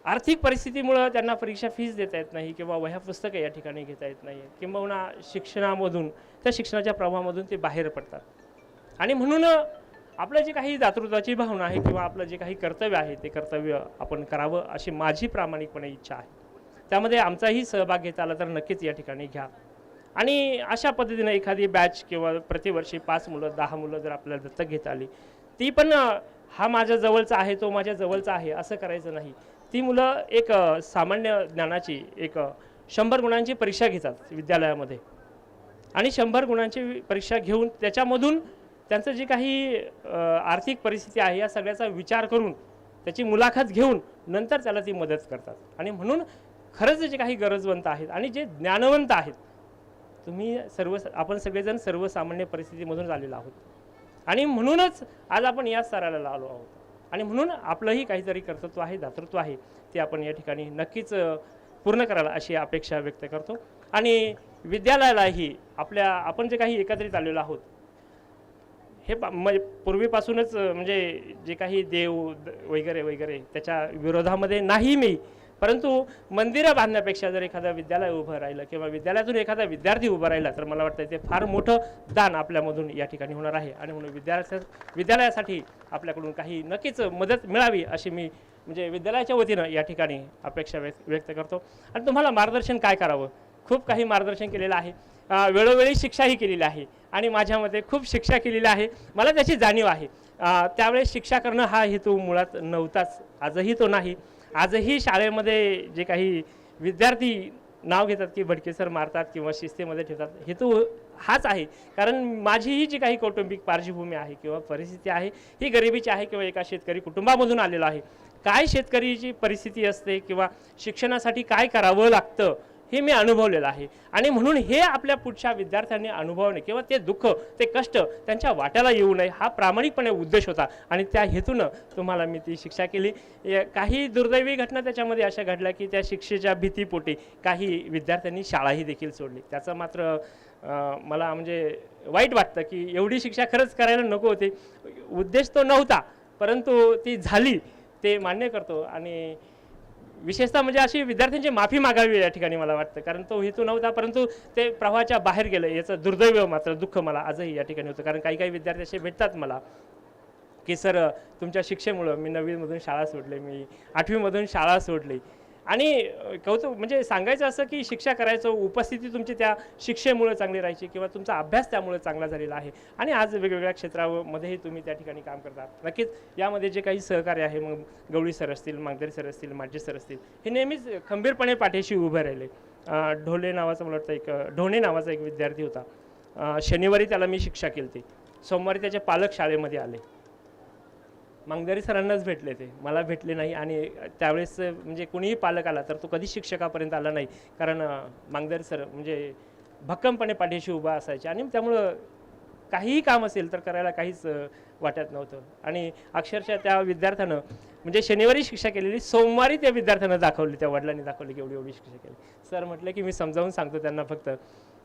आर्थिक परिस्थितीमुळं त्यांना परीक्षा फीस देता येत नाही किंवा वह्या पुस्तकं या ठिकाणी घेता येत नाही. किंबहुना शिक्षणामधून, त्या शिक्षणाच्या प्रवाहामधून ते बाहेर पडतात. आणि म्हणून आपलं जे काही दातृत्वाची भावना आहे किंवा आपलं जे काही कर्तव्य आहे ते कर्तव्य आपण करावं अशी माझी प्रामाणिकपणे इच्छा आहे. त्यामध्ये आमचाही सहभाग घेता आला तर नक्कीच या ठिकाणी घ्या. आणि अशा पद्धतीने एखादी बॅच किंवा प्रतिवर्षी 5 मुलं 10 मुलं जर आपल्याला दत्तक घेता आली, ती पण हा माझ्या जवळचा आहे, तो माझ्या जवळचा आहे असं करायचं नाही. ती मुलं एक सामान्य ज्ञानाची एक 100 गुणांची परीक्षा घेतात विद्यालयामध्ये. आणि 100 गुणांची परीक्षा घेऊन त्याच्यामधून त्यांचं जी काही आर्थिक परिस्थिती आहे या सगळ्याचा विचार करून त्याची मुलाखत घेऊन नंतर त्याला ती मदत करतात. आणि म्हणून खरंच जे काही गरजवंत आहेत आणि जे ज्ञानवंत आहेत, तुम्ही आपण सगळेजण सर्वसामान्य परिस्थितीमधून आलेलो आहोत. आणि म्हणूनच आज आपण या स्तराला आलो आहोत. आणि म्हणून आपलंही काहीतरी कर्तृत्व आहे, दातृत्व आहे, ते आपण या ठिकाणी नक्कीच पूर्ण करायला अशी अपेक्षा व्यक्त करतो. आणि विद्यालयालाही आपण जे काही एकत्रित आलेलो आहोत हे पूर्वीपासूनच म्हणजे जे काही देव वगैरे वगैरे त्याच्या विरोधामध्ये नाही मी, परंतु मंदिरं बांधण्यापेक्षा जर एखादं विद्यालय उभं राहिलं किंवा विद्यालयातून एखादा विद्यार्थी उभा राहिला तर मला वाटतं ते फार मोठं दान आपल्यामधून या ठिकाणी होणार आहे. आणि म्हणून विद्यालयासाठी आपल्याकडून काही नक्कीच मदत मिळावी अशी मी म्हणजे विद्यालयाच्या वतीनं या ठिकाणी अपेक्षा व्यक्त करतो. आणि तुम्हाला मार्गदर्शन काय करावं, खूप काही मार्गदर्शन केलेलं आहे, वेळोवेळी शिक्षाही केलेली आहे आणि माझ्यामध्ये खूप शिक्षा केलेली आहे, मला त्याची जाणीव आहे. त्यावेळेस शिक्षा करणं हा हेतू मुळात नव्हताच, आजही तो नाही. आजही शाळेमध्ये जे काही विद्यार्थी नाव घेतात की भडके सर मारतात किंवा शिस्तीमध्ये ठेवतात, हेतू हाच आहे. कारण माझीही जी काही कौटुंबिक पार्श्वभूमी आहे किंवा परिस्थिती आहे ही गरिबीची आहे किंवा एका शेतकरी कुटुंबामधून आलेलो आहे. काय शेतकरीची परिस्थिती असते किंवा शिक्षणासाठी काय करावं लागतं हे मी अनुभवलेलं आहे. आणि म्हणून हे आपल्या पुढच्या विद्यार्थ्यांनी अनुभवणे किंवा ते दुःख ते कष्ट त्यांच्या वाट्याला येऊ नये हा प्रामाणिकपणे उद्देश होता. आणि त्या हेतूनं तुम्हाला मी ती शिक्षा केली. काही दुर्दैवी घटना त्याच्यामध्ये अशा घडल्या की त्या शिक्षेच्या भीतीपोटी काही विद्यार्थ्यांनी शाळाही देखील सोडली. त्याचं मात्र मला म्हणजे वाईट वाटतं की एवढी शिक्षा खरंच करायला नको होती. उद्देश तो नव्हता परंतु ती झाली ते मान्य करतो. आणि विशेषतः म्हणजे अशी विद्यार्थ्यांची माफी मागावी या ठिकाणी मला वाटतं, कारण तो हेतू नव्हता परंतु ते प्रवाहाच्या बाहेर गेलं याचं दुर्दैव मात्र दुःख मला आजही या ठिकाणी होतं. कारण काही विद्यार्थी असे भेटतात मला की सर तुमच्या शिक्षेमुळं मी 9वीमधून शाळा सोडली, मी 8वीमधून शाळा सोडली. आणि कौतुक म्हणजे सांगायचं असं की शिक्षा करायचं, उपस्थिती तुमची त्या शिक्षेमुळे चांगली राहायची किंवा तुमचा अभ्यास त्यामुळे चांगला झालेला आहे. आणि आज वेगवेगळ्या क्षेत्रामध्येही तुम्ही त्या ठिकाणी काम करता. नक्कीच यामध्ये जे काही सहकार्य आहे, मग गवळी सर असतील, मांगदरे सर असतील, माडजे सर असतील, हे नेहमीच खंबीरपणे पाठीशी उभे राहिले. ढोले नावाचा मला वाटतं ढोणे नावाचा एक विद्यार्थी होता. शनिवारी त्याला मी शिक्षा केली होती, सोमवारी त्याचे पालक शाळेमध्ये आले. मांगदरे सरांनाच भेटले, ते मला भेटले नाही. आणि त्यावेळेस म्हणजे कोणीही पालक आला तर तो कधीच शिक्षकापर्यंत आला नाही, कारण मांगदरे सर म्हणजे भक्कमपणे पाठीशी उभा असायचे. आणि त्यामुळं काहीही काम असेल तर करायला काहीच वाटत नव्हतं. आणि अक्षरशः त्या विद्यार्थ्यानं म्हणजे शनिवारी शिक्षा केलेली सोमवारी त्या विद्यार्थ्यानं दाखवली, त्या वडिलांनी दाखवली की एवढी शिक्षा केली. सर म्हटलं की मी समजावून सांगतो त्यांना फक्त.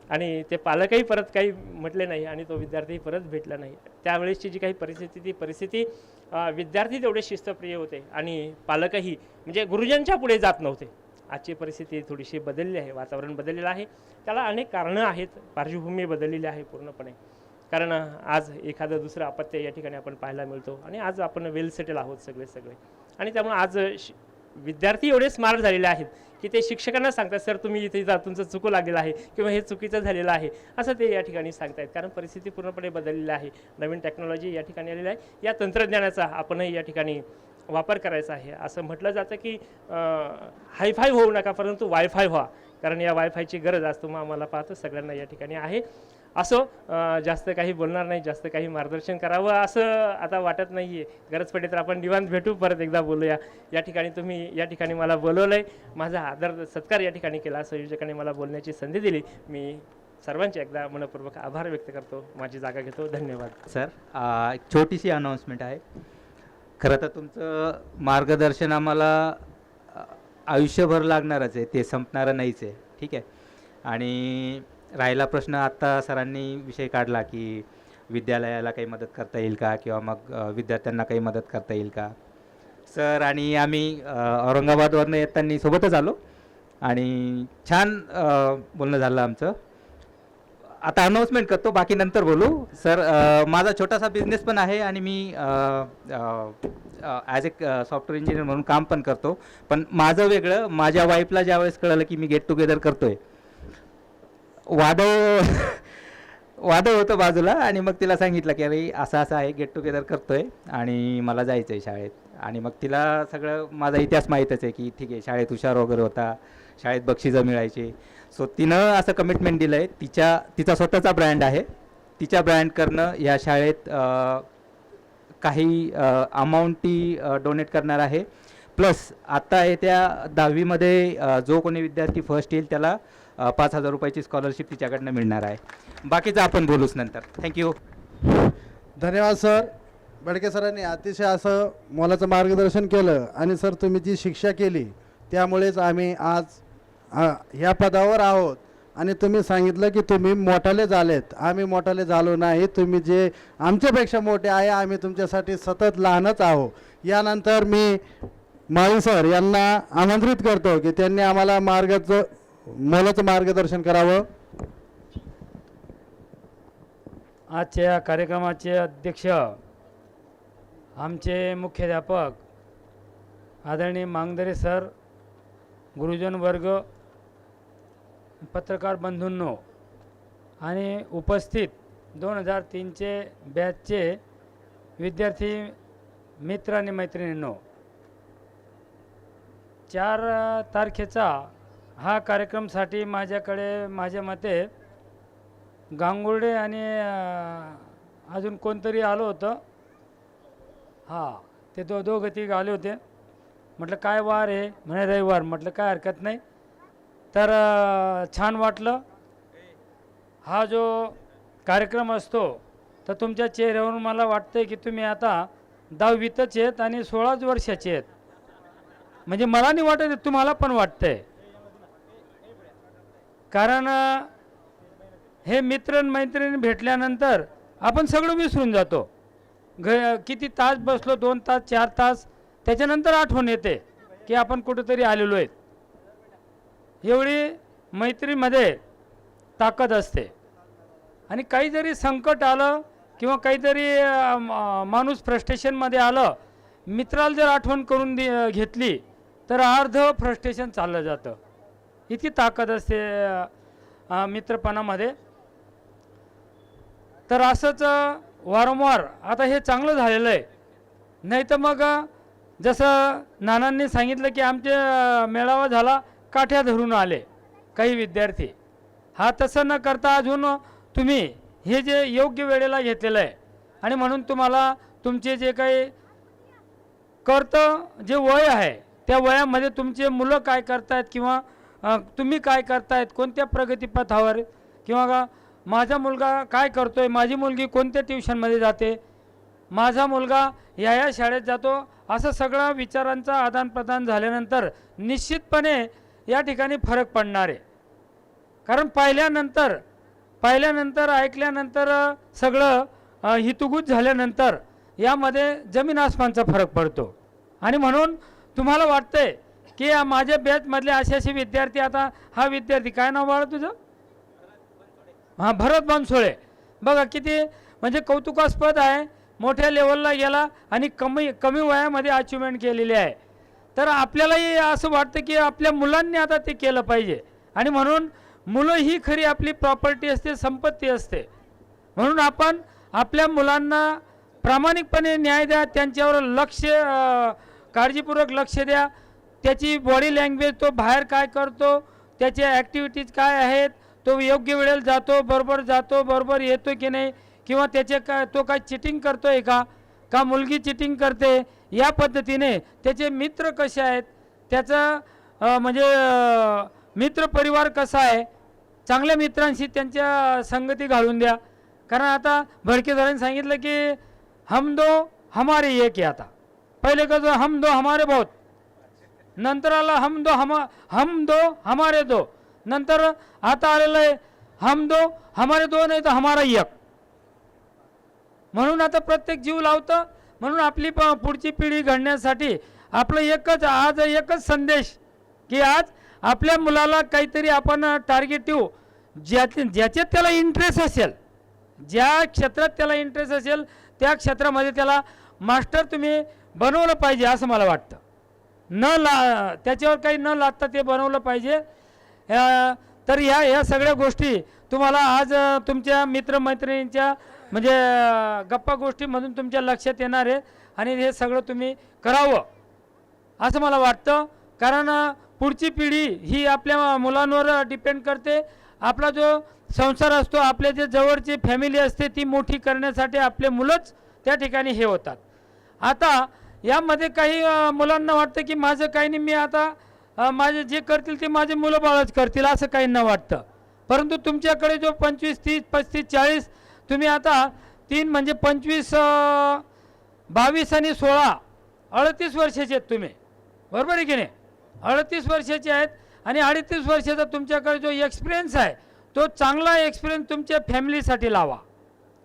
आणि ते पालकही परत काही म्हटले नाही आणि तो विद्यार्थीही परत भेटला नाही. त्यावेळेसची जी काही परिस्थिती ती परिस्थिती विद्यार्थी तेवढे शिस्तप्रिय होते आणि पालकही म्हणजे गुरुजनांच्या पुढे जात नव्हते. आजची परिस्थिती थोडीशी बदलली आहे, वातावरण बदललेलं आहे. त्याला अनेक कारणं आहेत, पार्श्वभूमी बदललेली आहे पूर्णपणे. कारण आज एखादं दुसरं अपत्य या ठिकाणी आपण पाहायला मिळतो आणि आज आपण वेल सेटल आहोत सगळे. आणि त्यामुळे आज विद्यार्थी एवढे स्मार्ट झालेले आहेत की ते शिक्षकांना सांगतात सर तुम्ही इथे जा, तुमचं चुकू लागलेलं आहे किंवा हे चुकीचं झालेलं आहे असं ते या ठिकाणी सांगतायत. कारण परिस्थिती पूर्णपणे बदललेली आहे, नवीन टेक्नॉलॉजी या ठिकाणी आलेली आहे. या तंत्रज्ञानाचा आपणही या ठिकाणी वापर करायचा आहे. असं म्हटलं जातं की हायफाय होऊ नका परंतु वायफाय व्हा, कारण या वायफायची गरज आज तुम्हाला आम्हाला पाहतो सगळ्यांना या ठिकाणी आहे. असो, जास्त काही बोलणार नाही, जास्त काही मार्गदर्शन करावं असं आता वाटत नाही आहे. गरज पडली तर आपण निवांत भेटू, परत एकदा बोलूया. या ठिकाणी तुम्ही या ठिकाणी मला बोलवलं आहे, माझा आदर सत्कार या ठिकाणी केला, संयोजकांनी मला बोलण्याची संधी दिली. मी सर्वांचे एकदा मनपूर्वक आभार व्यक्त करतो, माझी जागा घेतो. धन्यवाद. सर, एक छोटीशी अनाऊन्समेंट आहे. खरं तर तुमचं मार्गदर्शन आम्हाला आयुष्यभर लागणारच आहे, ते संपणारं नाहीच आहे, ठीक आहे. आणि राहिला प्रश्न आत्ता सरांनी विषय काढला की विद्यालयाला काही मदत करता येईल का किंवा मग विद्यार्थ्यांना काही मदत करता येईल का. सर आणि आम्ही औरंगाबादवरनं येताना सोबतच आलो आणि छान बोलणं झालं आमचं. आता अनाऊन्समेंट करतो, बाकी नंतर बोलू. सर, माझा छोटासा बिझनेस पण आहे आणि मी ॲज ए सॉफ्टवेअर इंजिनियर म्हणून काम पण करतो. पण माझं वेगळं. माझ्या वाईफला ज्यावेळेस कळलं की मी गेट टुगेदर करतोय, वादळ होतं बाजूला, आणि मग तिला सांगितलं की अरे असं आहे, गेट टुगेदर करतोय आणि मला जायचं आहे शाळेत. आणि मग तिला सगळं माझा इतिहास माहीतच आहे की ठीक आहे, शाळेत हुशार वगैरे होता, शाळेत बक्षिसं मिळायची. सो तिनं असं कमिटमेंट दिलं आहे, तिचा स्वतःचा ब्रँड आहे, तिच्या ब्रँड करणं या शाळेत काही अमाऊंट ती डोनेट करणार आहे. प्लस आत्ता येत्या 10वीमध्ये जो कोणी विद्यार्थी फर्स्ट येईल त्याला 5,000 रुपयाची स्कॉलरशिप तिच्याकडनं मिळणार आहे. बाकीचं आपण बोलूच नंतर. थँक्यू. धन्यवाद सर. बडके सरांनी अतिशय असं मोलाचं मार्गदर्शन केलं आणि सर तुम्ही जी शिक्षा केली त्यामुळेच आम्ही आज ह्या पदावर आहोत. आणि तुम्ही सांगितलं की तुम्ही मोठाले झालेत, आम्ही मोठाले झालो नाही, तुम्ही जे आमच्यापेक्षा मोठे आहे, आम्ही तुमच्यासाठी सतत लहानच आहो. यानंतर मी माळी सर यांना आमंत्रित करतो की त्यांनी आम्हाला मोलाचं मार्गदर्शन करावं. आजच्या या कार्यक्रमाचे अध्यक्ष आमचे मुख्याध्यापक आदरणीय मांगदरे सर, गुरुजन वर्ग, पत्रकार बंधूंनो आणि उपस्थित 2003चे बॅचचे विद्यार्थी मित्र आणि मैत्रिणींनो, 4 तारखेचा हा कार्यक्रमसाठी माझ्याकडे माझ्या मते गांगुर्डे आणि अजून कोणतरी आलं होतं. हां, ते दोघं तिघं आले होते. म्हटलं काय वार आहे, म्हणे रविवार. म्हटलं काय हरकत नाही. तर छान वाटलं. हा जो कार्यक्रम असतो तर तुमच्या चेहऱ्यावरून मला वाटतं की तुम्ही आता 10वीतच आहेत आणि 16च वर्षाचे आहेत. म्हणजे मला नाही वाटत, तुम्हाला पण वाटतंय. कारण हे मित्र मैत्रिणी भेटल्यानंतर आपण सगळं विसरून जातो. किती तास बसलो, 2 तास 4 तास, त्याच्यानंतर आठवण येते की आपण कुठेतरी आलेलो आहेत. एवढी मैत्रीमध्ये ताकद असते. आणि काही जरी संकट आलं किंवा काहीतरी माणूस फ्रस्ट्रेशनमध्ये आलं, मित्राला जर आठवण करून घेतली तर अर्ध फ्रस्ट्रेशन चाललं जातं. इतकी ताकद असते मित्रपणामध्ये. तर असंच वारंवार आता हे चांगलं झालेलं आहे. नाही तर मग जसं नानांनी सांगितलं की आमचे मेळावा झाला, काठ्या धरून आले काही विद्यार्थी. हा तसं न करता अजून तुम्ही हे जे योग्य वेळेला घेतलेलं आहे आणि म्हणून तुम्हाला तुमचे जे काही जे वय आहे त्या वयामध्ये तुमचे मुलं काय करतायत किंवा तुम्ही काय करतायत, कोणत्या प्रगतीपथावर, किंवा माझा मुलगा काय करतोय, माझी मुलगी कोणत्या ट्युशनमध्ये जाते, माझा मुलगा या शाळेत जातो, असं सगळं विचारांचा आदानप्रदान झाल्यानंतर निश्चितपणे या ठिकाणी फरक पडणार आहे. कारण पाहिल्यानंतर ऐकल्यानंतर सगळं हितगुज झाल्यानंतर यामध्ये जमीन आसमानचा फरक पडतो. आणि म्हणून तुम्हाला वाटतंय की माझ्या बॅचमधले असे विद्यार्थी, आता हा विद्यार्थी काय नाव बाळा तुझं? हां, भरत बनसोळे. बघा किती म्हणजे कौतुकास्पद आहे. मोठ्या लेवलला गेला आणि कमी वयामध्ये अचिव्हमेंट केलेली आहे. तर आपल्यालाही असं वाटतं की आपल्या मुलांनी आता ते केलं पाहिजे. आणि म्हणून मुलं ही खरी आपली प्रॉपर्टी असते, संपत्ती असते. म्हणून आपण आपल्या मुलांना प्रामाणिकपणे न्याय द्या, त्यांच्यावर काळजीपूर्वक लक्ष द्या. त्याची बॉडी लँग्वेज, तो बाहेर काय करतो, त्याच्या ॲक्टिव्हिटीज काय आहेत, तो योग्य वेळेला जातो, बरोबर येतो की नाही, किंवा तो काय चिटिंग करतोय का मुलगी चिटिंग करते, या पद्धतीने त्याचे मित्र कसे आहेत, त्याचा म्हणजे मित्र परिवार कसा आहे, चांगल्या मित्रांशी त्यांच्या संगती घालून द्या. कारण आता भडकेसरांनी सांगितलं की हम दो हमारे एक आहे. आता पहिले कसं हम दो हमारे बहुत, नंतर आला हम दो हमारे दो, नंतर आता आलेलं आहे हम दो हमारे दो नाही तर हमारा एक. म्हणून आता प्रत्येक जीव लावतं. म्हणून आपली पुढची पिढी घडण्यासाठी आपलं एकच संदेश की आज आपल्या मुलाला काहीतरी आपण टार्गेट ठेवू, ज्याच्यात त्याला इंटरेस्ट असेल, ज्या क्षेत्रात त्याला इंटरेस्ट असेल त्या क्षेत्रामध्ये त्याला मास्टर तुम्ही बनवलं पाहिजे असं मला वाटतं. त्याच्यावर काही न लादता ते बनवलं पाहिजे. तर ह्या सगळ्या गोष्टी तुम्हाला आज तुमच्या मित्रमैत्रिणींच्या म्हणजे गप्पा गोष्टीमधून तुमच्या लक्षात येणार आहे. आणि हे सगळं तुम्ही करावं असं मला वाटतं. कारण पुढची पिढी ही आपल्या मुलांवर डिपेंड करते. आपला जो संसार असतो, आपले जे जवळची फॅमिली असते ती मोठी करण्यासाठी आपले मुलंच त्या ठिकाणी हे होतात. आता यामध्ये काही मुलांना वाटतं की माझं काही नाही, मी आता माझे जे करतील ते माझे मुलं बाळच करतील, असं काही न वाटतं. परंतु तुमच्याकडे जो 25, 30, 35, 40 तुम्ही आता 3 म्हणजे 25, 22 आणि 16 38 वर्षाचे आहेत तुम्ही, बरोबर आहे की नाही? 38 वर्षाचे आहेत आणि 38 वर्षाचा तुमच्याकडे जो एक्सपिरियन्स आहे तो चांगला एक्सपिरियन्स तुमच्या फॅमिलीसाठी लावा.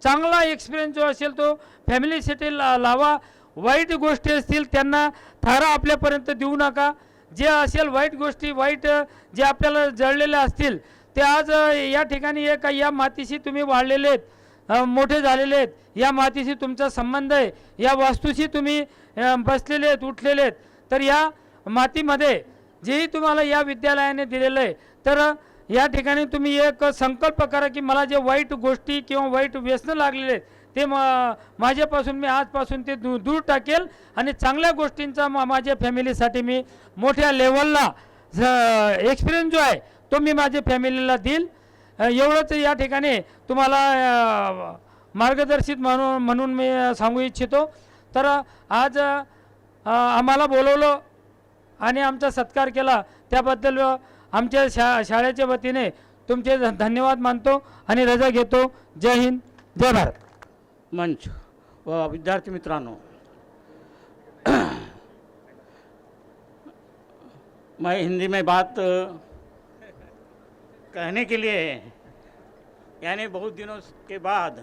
चांगला एक्सपिरियन्स जो असेल तो फॅमिलीसाठी लावा. वाईट गोष्टी असतील त्यांना थारा आपल्यापर्यंत देऊ नका. जे असेल वाईट गोष्टी, वाईट जे आपल्याला जळलेले असतील ते आज या ठिकाणी या मातीशी तुम्ही वाढलेले आहेत, मोठे झालेले आहेत, या मातीशी तुमचा संबंध आहे, या वास्तूशी तुम्ही बसलेले आहेत, उठलेले आहेत. तर या मातीमध्ये जेही तुम्हाला या विद्यालयाने दिलेलं आहे, तर या ठिकाणी तुम्ही एक संकल्प करा की मला जे वाईट गोष्टी किंवा वाईट व्यसन लागलेले आहेत ते माझ्यापासून मी आजपासून ते दूर टाकेल आणि चांगल्या गोष्टींचा माझ्या फॅमिलीसाठी मी मोठ्या लेवलला एक्सपिरियन्स जो आहे तो मी माझ्या फॅमिलीला देईल. एवढंच या ठिकाणी तुम्हाला मार्गदर्शित म्हणून मी सांगू इच्छितो. तर आज आम्हाला बोलवलं आणि आमचा सत्कार केला त्याबद्दल आमच्या शाळेच्या वतीने तुमचे धन्यवाद मानतो आणि रजा घेतो. जय हिंद, जय भारत. मंच व विद्यार्थी मित्रांनो, मैं हिंदी में बात कहने के लिए यानी बहुत दिनों के बाद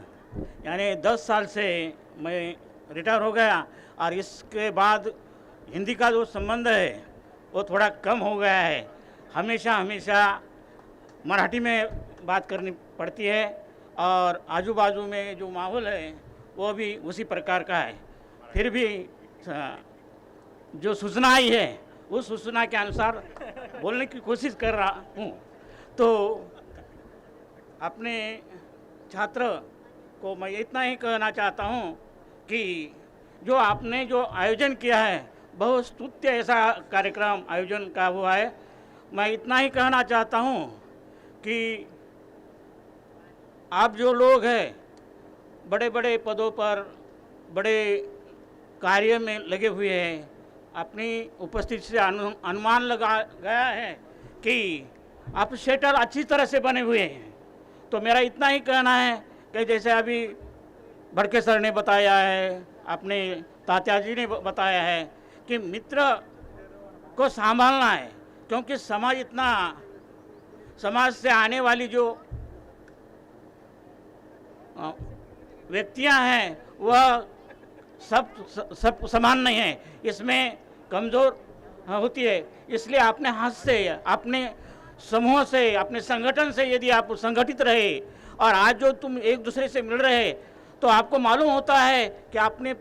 यानी 10 साल से मैं रिटायर हो गया और इसके बाद हिंदी का जो संबंध है वो थोड़ा कम हो गया है. हमेशा मराठी में बात करनी पड़ती है और आजू बाजू में जो माहौल है वो भी उसी प्रकार का है. फिर भी जो सूचना आई है उस सूचना के अनुसार बोलने की कोशिश कर रहा हूँ. तो अपने छात्र को मैं इतना ही कहना चाहता हूँ कि जो आपने जो आयोजन किया है बहुत स्तुत्य ऐसा कार्यक्रम आयोजन का हुआ है. मैं इतना ही कहना चाहता हूँ कि आप जो लोग हैं बड़े बड़े पदों पर बड़े कार्य में लगे हुए हैं, अपनी उपस्थिति से अनुमान लगा गया है कि आप सेटल अच्छी तरह से बने हुए हैं. तो मेरा इतना ही कहना है कि जैसे अभी भड़के सर ने बताया है, अपने तात्या जी ने बताया है कि मित्र को संभालना है, क्योंकि समाज से आने वाली जो व्यक्तियां हैं वह सब समान नहीं है, इसमें कमज़ोर होती है. इसलिए अपने हाथ से, अपने समूह से, अपने संगठन से यदि आप संगठित रहे और आज जो तुम एक दूसरे से मिल रहे तो आपको मालूम होता है कि अपने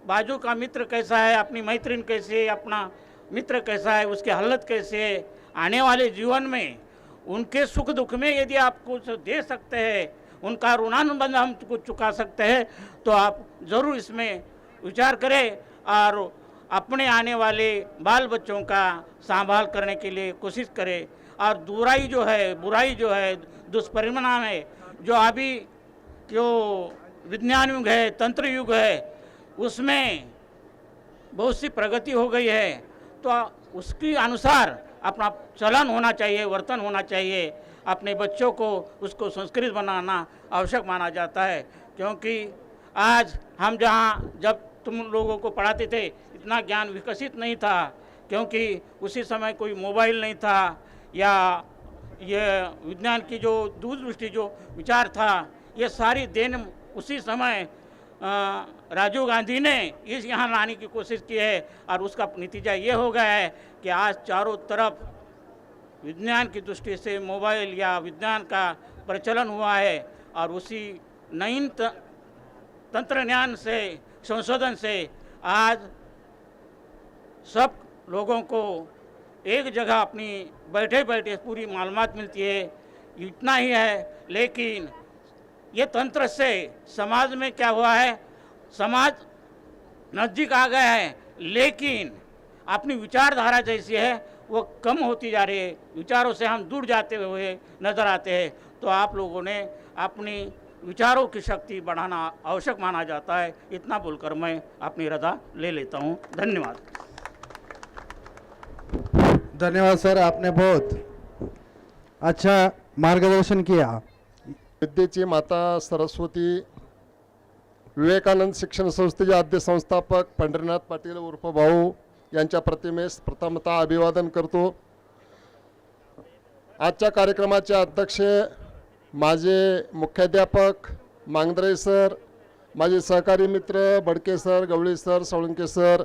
बाजू का मित्र कैसा है, अपनी मैत्रीन कैसे है, अपना मित्र कैसा है, उसकी हालत कैसे है. आने वाले जीवन में उनके सुख दुख में यदि आप कुछ दे सकते हैं, उनका ऋणानुबंध हम कुछ चुका सकते हैं, तो आप ज़रूर इसमें विचार करें और अपने आने वाले बाल बच्चों का संभाल करने के लिए कोशिश करें. और बुराई जो है दुष्परिणाम है, जो अभी जो विज्ञान युग है, तंत्र युग है, उसमें बहुत सी प्रगति हो गई है. तो उसके अनुसार अपना चलन होना चाहिए, वर्तन होना चाहिए. अपने बच्चों को उसको संस्कृत बनाना आवश्यक माना जाता है, क्योंकि आज हम जब तुम लोगों को पढ़ाते थे इतना ज्ञान विकसित नहीं था, क्योंकि उसी समय कोई मोबाइल नहीं था या ये विज्ञान की जो दूरदृष्टि जो विचार था, ये सारी देन उसी समय राजीव गांधी ने यहाँ लाने की कोशिश की है. और उसका नतीजा ये हो गया है कि आज चारों तरफ विज्ञान की दृष्टि से मोबाइल या विज्ञान का प्रचलन हुआ है और उसी नवीन तंत्रज्ञान से, संशोधन से आज सब लोगों को एक जगह अपनी बैठे बैठे पूरी मालूमात मिलती है. इतना ही है, लेकिन ये तंत्र से समाज में क्या हुआ है, समाज नज़दीक आ गया है, लेकिन अपनी विचारधारा जैसी है वो कम होती जा रही है. विचारों से हम दूर जाते हुए नज़र आते हैं. तो आप लोगों ने अपनी विचारों की शक्ति बढ़ाना आवश्यक माना जाता है. इतना बोलकर मैं अपनी रजा ले लेता हूँ. धन्यवाद. धन्यवाद सर, आपने बहुत अच्छा मार्गदर्शन किया. विद्येची माता सरस्वती विवेकानंद शिक्षण संस्थेचे आद्य संस्थापक पंढरीनाथ पाटील उर्फ भाऊ यांच्या प्रतिमेस प्रथमतः अभिवादन करतो. आजच्या कार्यक्रमाचे अध्यक्ष माझे मुख्याध्यापक मांगदरे सर, माझे सहकारी मित्र Badke sir, Gawali sir, Salunke sir,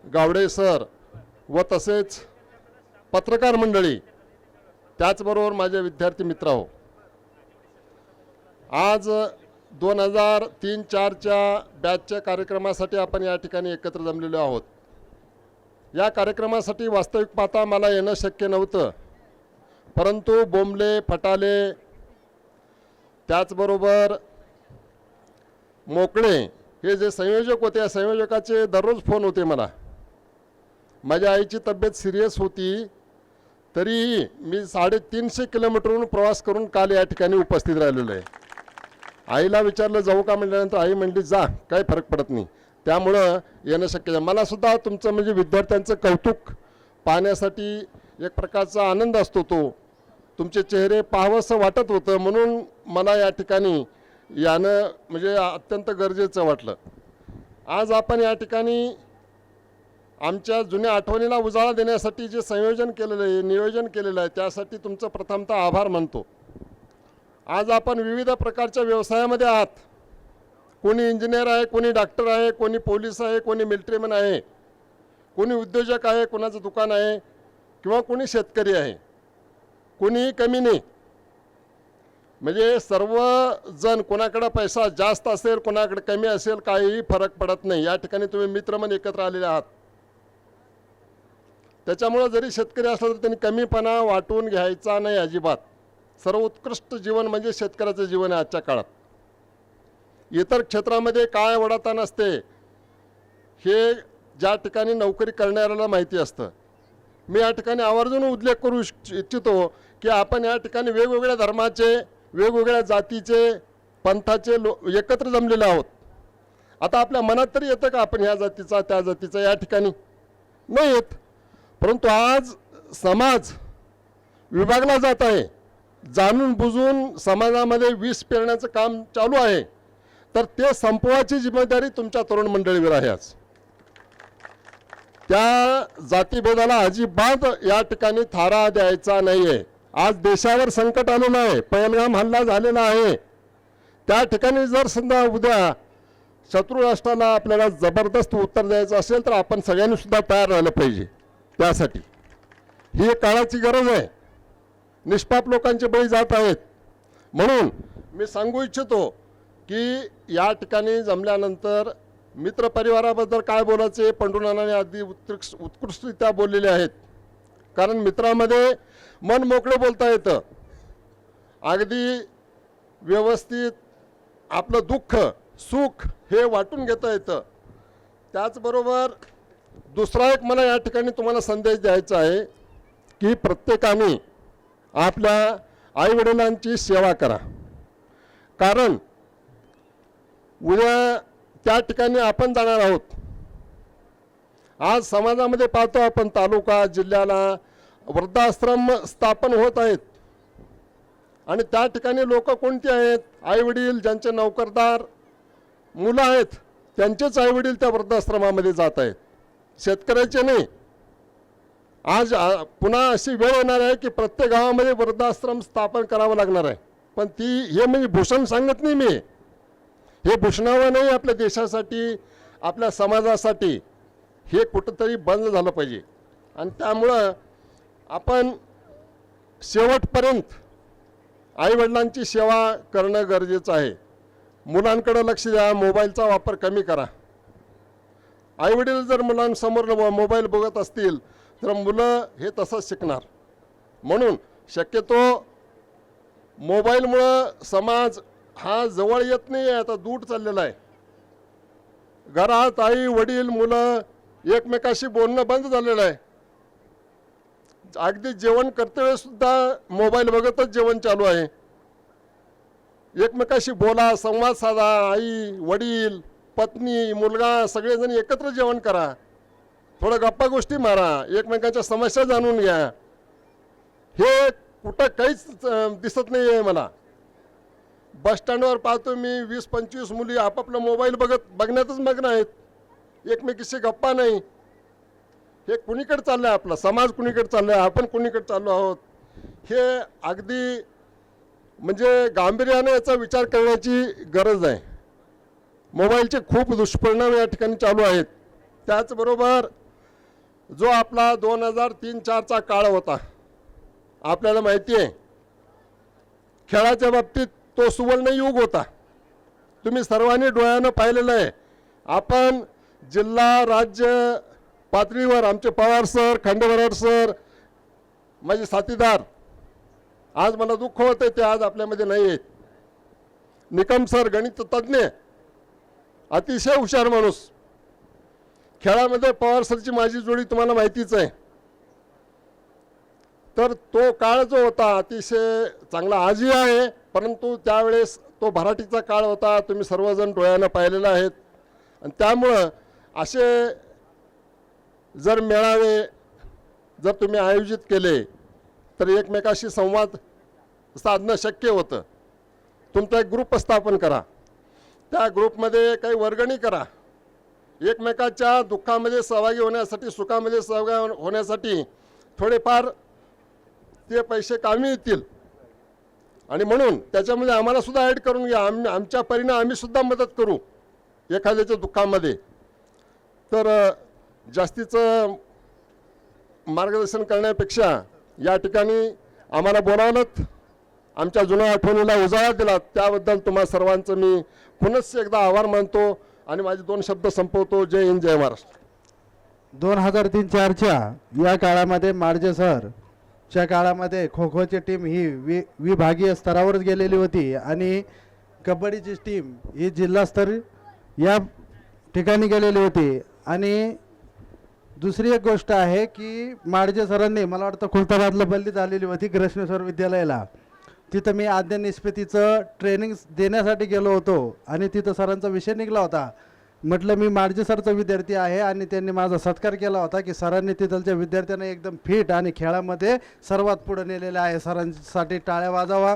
Gawade sir व तसेच पत्रकार मंडळी, त्याचबरोबर माझे विद्यार्थी मित्र हो, आज 2003-04च्या बॅचच्या कार्यक्रमासाठी आपण या ठिकाणी एकत्र जमलेलो आहोत. या कार्यक्रमासाठी वास्तविक पाहता मला येणं शक्य नव्हतं, परंतु बोंबले फटाले त्याचबरोबर मोकळे हे जे संयोजक होते, या संयोजकाचे दररोज फोन होते मला. माझ्या आईची तब्येत सिरियस होती, तरीही मी 350 किलोमीटरहून प्रवास करून काल या ठिकाणी उपस्थित राहिलेलो आहे. आईला विचारलं जाऊ का म्हटल्यानंतर आई म्हणली जा, काही फरक पडत नाही. त्यामुळं येणं शक्य आहे. मला सुद्धा तुमचं म्हणजे विद्यार्थ्यांचं कौतुक पाहण्यासाठी एक प्रकारचा आनंद असतो, तो तुमचे चेहरे पाहावंसं वाटत होतं, म्हणून मला या ठिकाणी यानं म्हणजे अत्यंत गरजेचं वाटलं. आज आपण या ठिकाणी आमच्या जुन्या आठवणीला उजाळा देण्यासाठी जे संयोजन केलेलं आहे, नियोजन केलेलं आहे, त्यासाठी तुमचं प्रथमतः आभार मानतो. आज आपण विविध प्रकारच्या व्यवसायामध्ये आहात. कोणी इंजिनियर आहे, कोणी डॉक्टर आहे, कोणी पोलीस आहे, कोणी मिलिटरीमॅन आहे, कोणी उद्योजक आहे, कोणाचं दुकान आहे, किंवा कोणी शेतकरी आहे, कोणीही कमी नाही. म्हणजे सर्वजण, कोणाकडे पैसा जास्त असेल, कोणाकडे कमी असेल, काहीही फरक पडत नाही. या ठिकाणी तुम्ही मित्र म्हणून एकत्र आलेले आहात. त्याच्यामुळं जरी शेतकरी असला तर त्यांनी कमीपणा वाटून घ्यायचा नाही अजिबात. सर्वोत्कृष्ट जीवन म्हणजे शेतकऱ्याचं जीवन आहे आजच्या काळात. इतर क्षेत्रामध्ये काय वडाता नसते हे ज्या ठिकाणी नोकरी करणाऱ्याला माहिती असतं. मी या ठिकाणी आवर्जून उल्लेख करू इच्छितो की आपण या ठिकाणी वेगवेगळ्या धर्माचे, वेगवेगळ्या जातीचे, पंथाचे एकत्र जमलेले आहोत. आता आपल्या मनात तरी येतं का आपण ह्या जातीचा त्या जातीचा? या ठिकाणी नाही येत. परंतु आज समाज विभागला जात आहे. जाणून बुजून समाजामध्ये विष पेरण्याचं काम चालू आहे. तर ते संपवायची जिम्मेदारी तुमच्या तरुण मंडळीवर आहे. आज त्या जातीभेदाला अजिबात या ठिकाणी थारा द्यायचा नाही आहे. आज देशावर संकट आलेलं आहे, पहलगाम हल्ला झालेला आहे. त्या ठिकाणी जर समजा उद्या शत्रू राष्ट्राला आपल्याला जबरदस्त उत्तर द्यायचं असेल तर आपण सगळ्यांनी सुद्धा तयार राहिलं पाहिजे. त्यासाठी ही काळाची गरज आहे. निष्पाप लोकांचे बळी जात आहेत. म्हणून मी सांगू इच्छितो की या ठिकाणी जमल्यानंतर मित्रपरिवाराबद्दल काय बोलायचे पंडुनानाने अगदी उत्कृष्टरित्या बोललेले आहेत. कारण मित्रामध्ये मन मोकळे बोलता येतं, अगदी व्यवस्थित आपलं दुःख सुख हे वाटून घेता येतं. त्याचबरोबर दुसरा एक मला या ठिकाणी तुम्हाला संदेश द्यायचा आहे की प्रत्येकाने आपल्या आईवडिलांची सेवा करा. कारण उद्या त्या ठिकाणी आपण जाणार आहोत. आज समाजामध्ये पाहतो आपण तालुका जिल्ह्याला वृद्धाश्रम स्थापन होत आहेत. आणि त्या ठिकाणी लोक कोणती आहेत? आईवडील ज्यांचे नोकरदार मुलं आहेत त्यांचेच आईवडील त्या वृद्धाश्रमामध्ये जात आहेत, शेतकऱ्याचे नाही. आज पुन्हा अशी वेळ येणार आहे की प्रत्येक गावामध्ये वृद्धाश्रम स्थापन करावं लागणार आहे. पण ती हे म्हणजे भूषण सांगत नाही मी, हे भूषणावं नाही. आपल्या देशासाठी, आपल्या समाजासाठी हे कुठंतरी बंद झालं पाहिजे. आणि त्यामुळं आपण शेवटपर्यंत आईवडिलांची सेवा करणं गरजेचं आहे. मुलांकडे लक्ष द्या, मोबाईलचा वापर कमी करा. आईवडील जर मुलांसमोर मोबाईल बघत असतील तर मुलं हे तसंच शिकणार. म्हणून शक्यतो मोबाईलमुळं समाज हा जवळ येत नाही आहे, आता दूर चाललेला आहे. घरात आई वडील मुलं एकमेकाशी बोलणं बंद झालेलं आहे. अगदी जेवण करतेवेळेसुद्धा मोबाईल बघतच जेवण चालू आहे. एकमेकाशी बोला, संवाद साधा. आई वडील पत्नी मुलगा सगळेजण एकत्र जेवण करा, थोडं गप्पा गोष्टी मारा, एकमेकांच्या समस्या जाणून घ्या. हे कुठं काहीच दिसत नाही आहे मला. बसस्टँडवर पाहतो मी 20-25 मुली आपापला मोबाईल बघण्यातच मग्न आहेत, एकमेकीशी गप्पा नाही. हे कुणीकडे चाललं आहे? आपला समाज कुणीकडे चाललं आहे? आपण कुणीकडे चाललो आहोत? हे अगदी म्हणजे गांभीर्याने याचा विचार करण्याची गरज आहे. मोबाईलचे खूप दुष्परिणाम या ठिकाणी चालू आहेत. त्याचबरोबर जो आपला 2003-04चा काळ होता, आपल्याला माहिती आहे, खेळाच्या बाबतीत तो सुवर्णयुग होता. तुम्ही सर्वांनी डोळ्यानं पाहिलेलं आहे. आपण जिल्हा राज्य पातळीवर आमचे पवार सर, खंडेवरार सर, माझे साथीदार, आज मला दुःख होतं ते आज आपल्यामध्ये नाही आहेत. निकम सर गणित तज्ज्ञ, अतिशय हुशार माणूस. खेळामध्ये पवार सरची माझी जोडी तुम्हाला माहितीच आहे. तर तो काळ जो होता अतिशय चांगला आजही आहे, परंतु त्यावेळेस तो भराटीचा काळ होता. तुम्ही सर्वजण डोळ्यानं पाहिलेला आहेत. आणि त्यामुळं असे जर मेळावे जर तुम्ही आयोजित केले तर एकमेकाशी संवाद साधणं शक्य होतं. तुमचा एक ग्रुप स्थापन करा, त्या ग्रुपमध्ये काही वर्गणी करा. एकमेकाच्या दुःखामध्ये सहभागी होण्यासाठी, सुखामध्ये सहभागी होण्यासाठी थोडेफार ते पैसे कामी येतील. आणि म्हणून त्याच्यामध्ये आम्हाला सुद्धा ॲड करून घ्या. आमच्या परीने आम्ही सुद्धा मदत करू एखाद्याच्या दुःखामध्ये. तर जास्तीचं मार्गदर्शन करण्यापेक्षा या ठिकाणी आम्हाला बोलावलं, आमच्या जुन्या आठवणीला उजाळा दिला, त्याबद्दल तुम्हा सर्वांचं मी पुनश्च एकदा आभार मानतो आणि माझे 2 शब्द संपवतो. जय हिंद, जय महाराष्ट्र. 2003-04च्या या काळामध्ये माडजे सरच्या काळामध्ये खो खोची टीम ही विभागीय स्तरावरच गेलेली होती आणि कबड्डीची टीम ही जिल्हास्तर या ठिकाणी गेलेली होती. आणि दुसरी एक गोष्ट आहे की माडजे सरांनी, मला वाटतं खुलताबादला बदली झालेली होती कृष्णेश्वर विद्यालयाला, तिथं मी आज्ञा निष्पत्तीचं ट्रेनिंग देण्यासाठी गेलो होतो आणि तिथं सरांचा विषय निघाला होता. म्हटलं मी माडजे सरचा विद्यार्थी आहे आणि त्यांनी माझा सत्कार केला होता की सरांनी तिथलच्या विद्यार्थ्यांना एकदम फिट आणि खेळामध्ये सर्वात पुढे नेलेलं आहे. सरांसाठी टाळ्या वाजावा.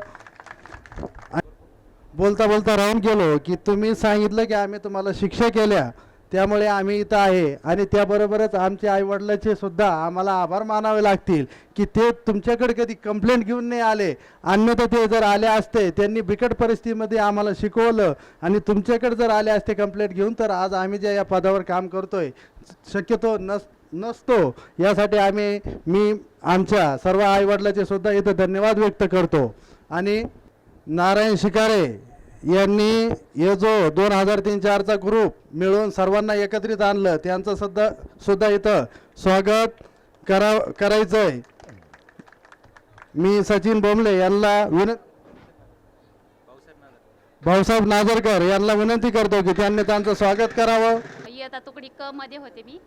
बोलता बोलता राहून गेलो की तुम्ही सांगितलं की आम्ही तुम्हाला शिक्षा केल्या, त्यामुळे आम्ही इथं आहे. आणि त्याबरोबरच आमच्या आईवडिलाचे सुद्धा आम्हाला आभार मानावे लागतील की ते तुमच्याकडे कधी कंप्लेंट घेऊन नाही आले. अन्यथा ते जर आले असते, त्यांनी बिकट परिस्थितीमध्ये आम्हाला शिकवलं आणि तुमच्याकडे जर आले असते कंप्लेंट घेऊन, तर आज आम्ही ज्या या पदावर काम करतोय शक्यतो नसतो. यासाठी मी आमच्या सर्व आईवडिलाचे सुद्धा इथं धन्यवाद व्यक्त करतो. आणि नारायण शिकारे यांनी हे जो 2003-04चा ग्रुप मिळून सर्वांना एकत्रित आणलं, त्यांचं सुद्धा इथं स्वागत करायचं आहे. मी सचिन बोंबले यांना भाऊसाहेब नाझरकर यांना विनंती करतो की त्यांनी त्यांचं स्वागत करावं. इयत्ता तुकडी क मध्ये होते मी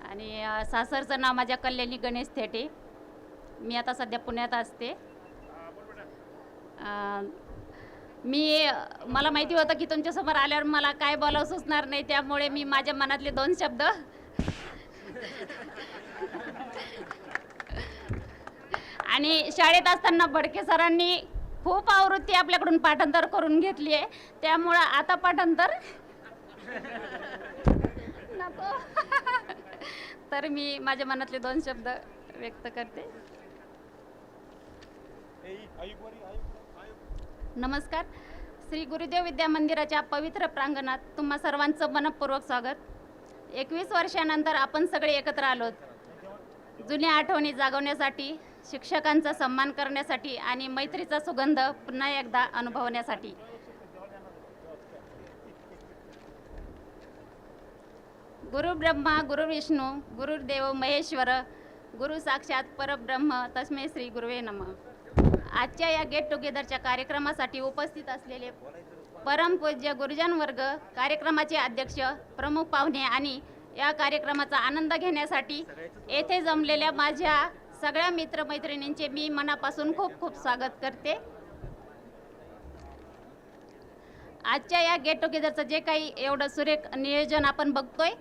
आणि सासरचं नाव माझ्या कल्याणी गणेश थेटे. मी आता सध्या पुण्यात असते. मला माहिती होतं की तुमच्यासमोर आल्यावर मला काय बोलावं सुचणार नाही, त्यामुळे मी माझ्या मनातले 2 शब्द आणि शाळेत असताना भडके सरांनी खूप आवृत्ती आपल्याकडून पाठांतर करून घेतली आहे, त्यामुळं आता पाठांतर नको. तर मी माझ्या मनातले 2 शब्द व्यक्त करते. नमस्कार. श्री गुरुदेव विद्या मंदिराच्या पवित्र प्रांगणात तुम्हा सर्वांचं मनपूर्वक स्वागत. 21 वर्षानंतर आपण सगळे एकत्र आलोत, जुन्या आठवणी जागवण्यासाठी, शिक्षकांचा सन्मान करण्यासाठी आणि मैत्रीचा सुगंध पुन्हा एकदा अनुभवण्यासाठी. गुरु ब्रह्मा गुरु विष्णू गुरुदेव महेश्वर गुरु साक्षात परब्रह्म तस्मै श्री गुरुवे नमः. आजच्या या गेट टुगेदरच्या कार्यक्रमासाठी उपस्थित असलेले परमपूज्य गुरुजन वर्ग, कार्यक्रमाचे अध्यक्ष, प्रमुख पाहुणे आणि या कार्यक्रमाचा आनंद घेण्यासाठी येथे जमलेल्या माझ्या सगळ्या मित्रमैत्रिणींचे मी मनापासून खूप खूप स्वागत करते. आजच्या या गेट टुगेदरचं जे काही एवढं सुरेख नियोजन आपण बघतोय,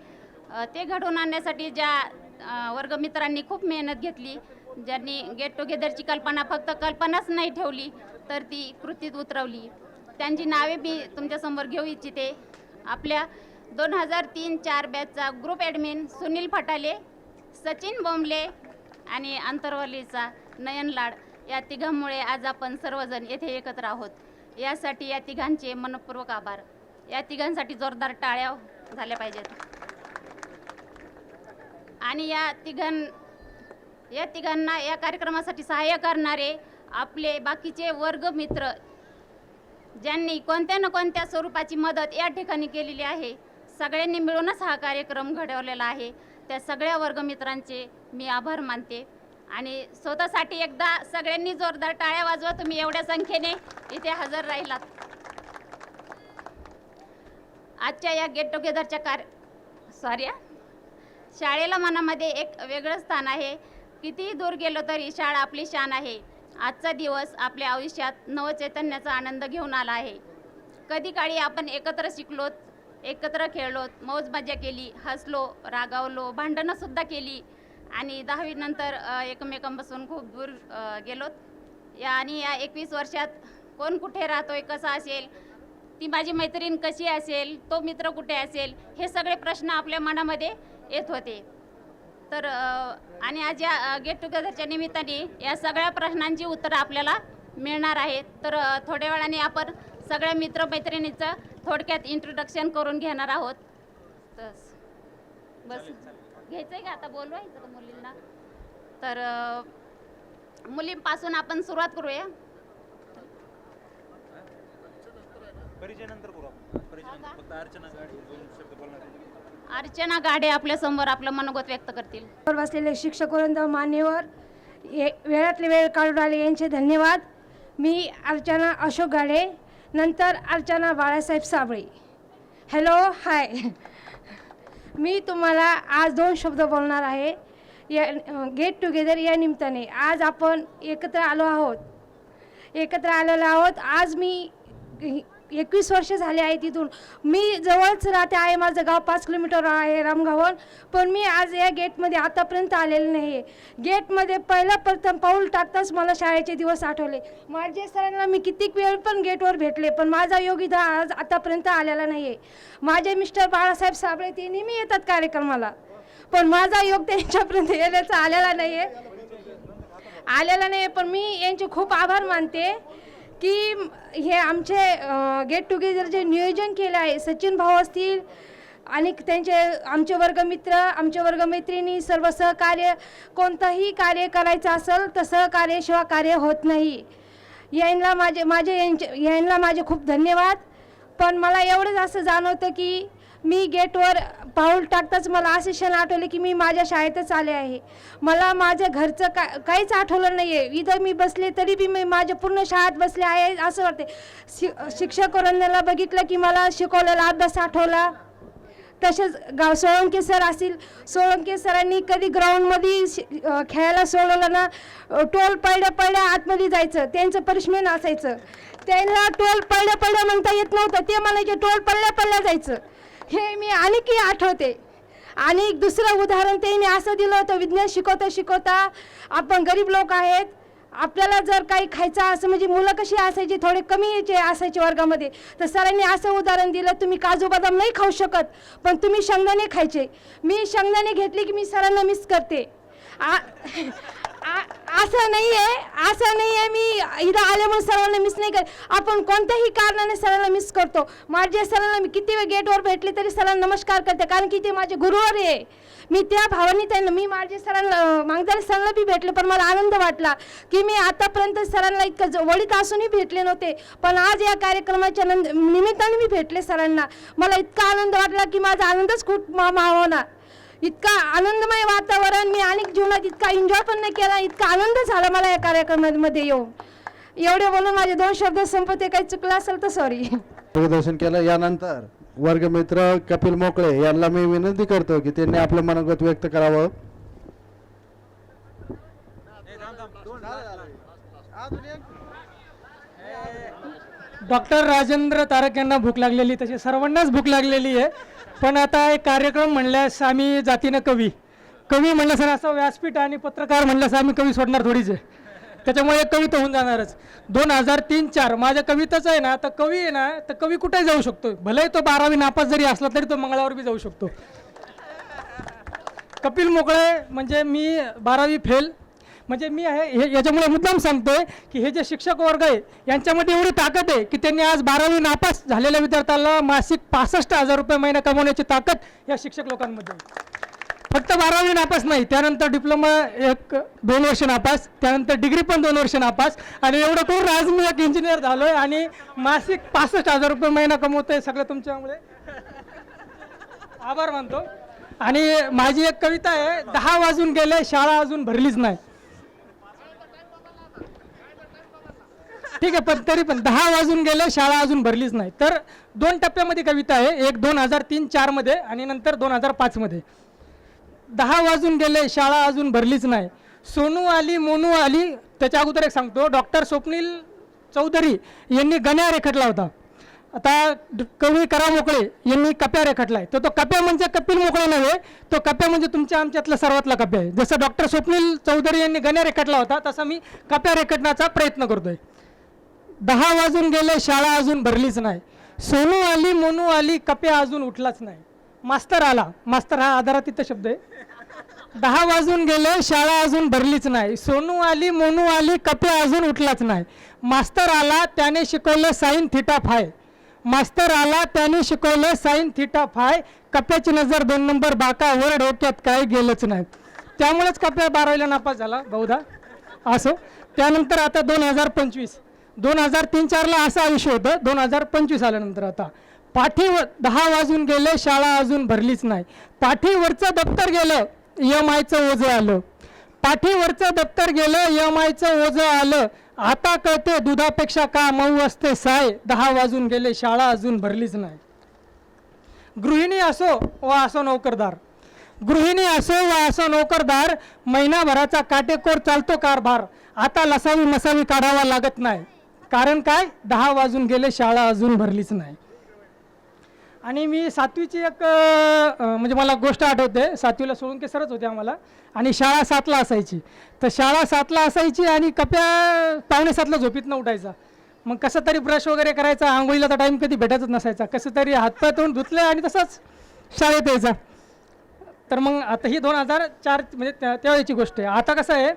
ते घडवून आणण्यासाठी ज्या वर्गमित्रांनी खूप मेहनत घेतली, ज्यांनी गेट टुगेदरची कल्पना फक्त कल्पनाच नाही ठेवली तर ती कृतीत उतरवली, त्यांची नावे मी तुमच्यासमोर घेऊ इच्छिते. आपल्या 2003-04 बॅचचा ग्रुप ॲडमिन सुनील फटाले, सचिन बोंबले आणि आंतरवलीचा नयन लाड, या तिघांमुळे आज आपण सर्वजण येथे एकत्र आहोत. यासाठी या तिघांचे मनपूर्वक आभार. या तिघांसाठी जोरदार टाळ्या झाल्या पाहिजेत. आणि या तिघांना या कार्यक्रमासाठी सहाय्य करणारे आपले बाकीचे वर्गमित्र ज्यांनी कोणत्या न कोणत्या स्वरूपाची मदत या ठिकाणी केलेली आहे, सगळ्यांनी मिळूनच हा कार्यक्रम घडवलेला आहे. त्या सगळ्या वर्गमित्रांचे मी आभार मानते. आणि स्वतःसाठी एकदा सगळ्यांनी जोरदार टाळ्या वाजवा, तुम्ही एवढ्या संख्येने इथे हजर राहिलात. आजच्या या गेट टुगेदरच्या शाळेला मनामध्ये एक वेगळं स्थान आहे. कितीही दूर गेलो तरी शाळा आपली शान आहे. आजचा दिवस आपल्या आयुष्यात नवचैतन्याचा आनंद घेऊन आला आहे. कधी काळी आपण एकत्र शिकलोत, एकत्र खेळलोत, मौज मजा केली, हसलो, रागावलो, भांडणंसुद्धा केली आणि 10वी नंतर एकमेकांपासून खूप दूर गेलोत. आणि या 21 वर्षात कोण कुठे राहतोय, कसा असेल, ती माझी मैत्रीण कशी असेल, तो मित्र कुठे असेल, हे सगळे प्रश्न आपल्या मनामध्ये येत होते. तर आणि आज या गेट टुगेदरच्या निमित्ताने या सगळ्या प्रश्नांची उत्तरं आपल्याला मिळणार आहेत. तर थोड्या वेळाने आपण सगळ्या मित्रमैत्रिणीचं थोडक्यात इंट्रोडक्शन करून घेणार आहोत. तर बस घ्यायचं आहे का आता, बोलवायचं का मुलींना? तर मुलींपासून आपण सुरुवात करूया. अर्चना गाडे आपल्या समोर आपलं मनोगत व्यक्त करतील. बसलेले शिक्षक वृंद, मान्यवर, वेळातले वेळ काढून आले यांचे धन्यवाद. मी अर्चना अशोक गाडे, नंतर अर्चना बाळासाहेब साबळे. हॅलो, हाय. मी तुम्हाला आज 2 शब्द बोलणार आहे. या गेट टुगेदर या निमित्ताने आज आपण एकत्र आलो आहोत. आज मी 21 वर्ष झाले आहे तिथून. मी जवळच राहते आहे, माझं गाव 5 किलोमीटर आहे रामगावहून. पण मी आज या गेटमध्ये आतापर्यंत आलेलं नाही आहे. गेटमध्ये प्रथम पाऊल टाकताच मला शाळेचे दिवस आठवले. माझ्या सरांना मी कित्येक वेळ पण गेटवर भेटले, पण माझा योग इथं आज आतापर्यंत आलेला नाही आहे. माझे मिस्टर बाळासाहेब साबळे ते नेहमी येतात कार्यक्रमाला, पण माझा योग त्यांच्यापर्यंत येण्याचा आलेला नाही आहे. पण मी यांचे खूप आभार मानते की हे आमचे गेट टुगेदर जे नियोजन केलं आहे, सचिन भाऊ असतील आणि आमचे वर्गमित्र, आमचे वर्गमैत्रिणी, सर्व सहकार्य, कोणतंही कार्य करायचं असेल तर सहकार्याशिवाय कार्य होत नाही. यांना माझे खूप धन्यवाद. पण मला एवढंच असं जाणवतं की मी गेटवर पाऊल टाकताच मला असे क्षण आठवले की मी माझ्या शाळेतच आले आहे. मला माझ्या घरचं काहीच आठवलं नाही आहे. इथं मी बसले तरी बी मी माझ्या पूर्ण शाळेत बसले आहे असं वाटते. शिक्षक वृंदाला बघितलं की मला शिकवलेला अभ्यास आठवला. तसेच सोळंके सर असतील, सोळंके सरांनी कधी ग्राउंडमध्ये खेळायला सोडवलं ना, टोल पडल्या आतमध्ये जायचं, त्यांचं पनिशमेंट असायचं. त्यांना टोल पडल्या म्हणता येत नव्हतं, ते म्हणायचे टोल पडल्या जायचं. हे मी आणखी आठवते. आणि दुसरं उदाहरण त्यांनी असं दिलं होतं, विज्ञान शिकवता आपण गरीब लोक आहेत, आपल्याला जर काही खायचं असं, म्हणजे मुलं कशी असायची थोडे कमी असायचे वर्गामध्ये, तर सरांनी असं उदाहरण दिलं, तुम्ही काजू बदाम नाही खाऊ शकत पण तुम्ही शेंगदाणे खायचे. मी शेंगदाणे घेतले की मी सरांना मिस करते. असं नाही आहे मी इथं आल्यामुळे सरांना मिस नाही करत. आपण कोणत्याही कारणाने सरांना मिस करतो. माझ्या सरांना मी किती वेळ गेटवर भेटले तरी सरांना नमस्कार करते, कारण की ते माझे गुरुवर आहे. मी त्या भावाने त्यांना, मी माझ्या सरांना मागदारी सरांना बी भेटले, पण मला आनंद वाटला की मी आतापर्यंत सरांना इतकं वळीत असूनही भेटले नव्हते, पण आज या कार्यक्रमाच्या निमित्ताने मी भेटले सरांना. मला इतका आनंद वाटला की माझा आनंदच खूप मावना. इतका आनंदमय वातावरण मी अनेक जीवनात इतका एन्जॉय पण नाही केला, इतका आनंद झाला मला या कार्यक्रमामध्ये येऊन. एवढे बोलून माझे 2 शब्द संपते, काही चुकलं असेल तर सॉरी. मार्गदर्शन केलं. यानंतर वर्गमित्र कपिल मोकळे यांना मी विनंती करतो की त्यांनी आपलं मनोगत व्यक्त करावं. डॉक्टर राजेंद्र तारक यांना भूक लागलेली, तशी सर्वांनाच भूक लागलेली आहे. पण आता एक कार्यक्रम म्हणल्यास आम्ही जातीनं कवी म्हणल्यास असं व्यासपीठ आणि पत्रकार म्हणल्यास आम्ही कवी सोडणार थोडीच आहे. त्याच्यामुळे एक कविता होऊन जाणारच. 2003-04 माझ्या कविताच आहे ना, तर कवी आहे ना, तर कवी कुठेही जाऊ शकतो. भले तो 12वी नापास जरी असला तरी तो मंगळावर बी जाऊ शकतो. कपिल मोकळे म्हणजे मी 12वी फेल, म्हणजे मी याच्यामुळे मुद्दाम सांगतोय की हे जे शिक्षक वर्ग आहे यांच्यामध्ये एवढी ताकद आहे की त्यांनी आज 12वी नापास झालेल्या विद्यार्थ्याला मासिक 65,000 रुपये महिना कमवण्याची ताकद या शिक्षक लोकांमध्ये आहे. फक्त 12वी नापास नाही, त्यानंतर डिप्लोमा 1-2 वर्ष नापास, त्यानंतर डिग्री पण 2 वर्ष नापास, आणि एवढं करून आज मी एक इंजिनियर झालो आहे आणि मासिक 65,000 रुपये महिना कमवतोय. सगळं तुमच्यामुळे आभार मानतो. आणि माझी एक कविता आहे, 10 वाजून गेले शाळा अजून भरलीच नाही. ठीक आहे, पण तरी पण 10 वाजून गेले शाळा अजून भरलीच नाही. तर 2 टप्प्यामध्ये कविता आहे, एक 2003-04 मध्ये आणि नंतर 2005 मध्ये. 10 वाजून गेले शाळा अजून भरलीच नाही, सोनू आली मोनू आली. त्याच्या अगोदर एक सांगतो, डॉक्टर स्वप्नील चौधरी यांनी गण्या रेखटला होता. आता कवी करा मोकळे यांनी कप्या रेखटलाय. तर तो कप्या म्हणजे कपिल मोकळे नव्हे, तो कप्या म्हणजे तुमच्या आमच्यातला सर्वातला कप्या आहे. जसं डॉक्टर स्वप्नील चौधरी यांनी गण्या रेखटला होता तसा मी कप्या रेखटण्याचा प्रयत्न करतोय. 10 वाजून गेले शाळा अजून भरलीच नाही, सोनू आली मोनू आली कप्या अजून उठलाच नाही. मास्तर आला, मास्तर हा आधारातीत शब्द आहे. 10 वाजून गेले शाळा अजून भरलीच नाही, सोनू आली मोनू आली कप्या अजून उठलाच नाही. मास्तर आला त्याने शिकवलं साइन थिटा फाय, मास्तर आला त्याने शिकवलं साइन थिटा फाय, कप्याची नजर 2 नंबर बाका वर, डोक्यात काय गेलंच नाही. त्यामुळेच कप्या 12वीला नापास झाला बहुधा. असो, त्यानंतर आता 2003-04ला असं आयुष्य होतं. 2025 आल्यानंतर आता पाठीवर 10 वाजून गेले शाळा अजून भरलीच नाही, पाठीवरचं दप्तर गेलं EMIचं ओझं आलं, पाठीवरचं दप्तर गेलं EMIचं ओझं आलं, आता कळते दुधापेक्षा का मऊ असते साय, 10 वाजून गेले शाळा अजून भरलीच नाही. गृहिणी असो व असो नोकरदार, गृहिणी असो व असो नोकरदार, महिनाभराचा काटेकोर चालतो कारभार, आता लसावी मसावी काढावा लागत नाही. कारण काय, 10 वाजून गेले शाळा अजून भरलीच नाही. आणि मी 7वीची एक म्हणजे मला गोष्ट आठवते. 7वीला सोळंके सरच होते आम्हाला आणि शाळा 7ला असायची. तर शाळा 7ला असायची आणि कप्या 6:45ला झोपीतनं उठायचा. मग कसं तरी ब्रश वगैरे करायचा, आंघोळीला तर टाईम कधी भेटायचंच नसायचा, कसं तरी हातपाय तोंड धुतले आणि तसंच शाळेत यायचा. तर मग आता ही 2004 म्हणजे त्यावेळेची गोष्ट आहे. आता कसं आहे,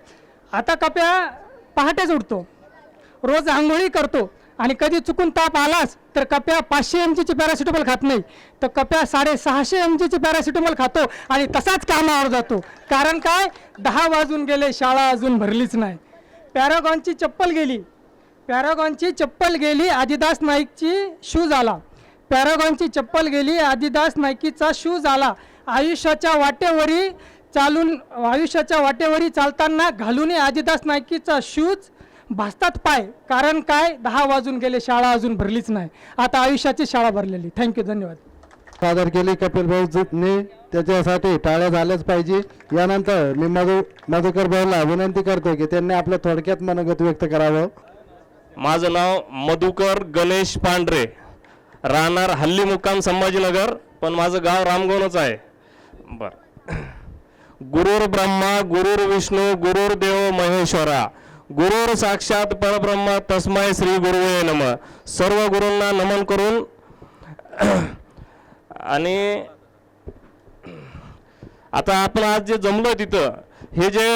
आता कप्या पहाटेच उठतो, रोज आंघोळी करतो आणि कधी चुकून ताप आलाच तर कप्या 500 mgची पॅरासिटामॉल खात नाही, तर कप्या 650 mgची पॅरासिटामॉल खातो आणि तसाच कामावर जातो. कारण काय, 10 वाजून गेले शाळा अजून भरलीच नाही. पॅरागॉनची चप्पल गेली, पॅरागॉनची चप्पल गेली, आदिदास नाईकची शूज आला, पॅरागॉनची चप्पल गेली, आदिदास नाईकीचा शूज आला. आयुष्याच्या वाटेवरी चालताना घालून आदिदास नाईकीचा शूज भासतात पाय. कारण काय, 10 वाजून गेले शाळा अजून भरलीच नाही, आता आयुष्याची शाळा भरलेली. थँक्यू, धन्यवाद. सादर केली कपिल भाऊने, त्याच्यासाठी टाळ्या झाल्याच पाहिजे. यानंतर मी मधुकर भाऊला विनंती करतो की त्यांनी आपलं थोडक्यात मनोगत व्यक्त करावं. माझं नाव मधुकर गणेश पांढरे, राहणार हल्ली मुक्काम संभाजीनगर, पण माझं गाव रामगोनच आहे. बर. गुरुर ब्रह्मा गुरुर विष्णू गुरुर्देव महेश्वरा, गुरुर साक्षात परब्रह्म तस्मै श्री गुरुवे नमः. सर्व गुरूंना नमन करून आणि आता आपण आज जे जमलो तिथं, हे जे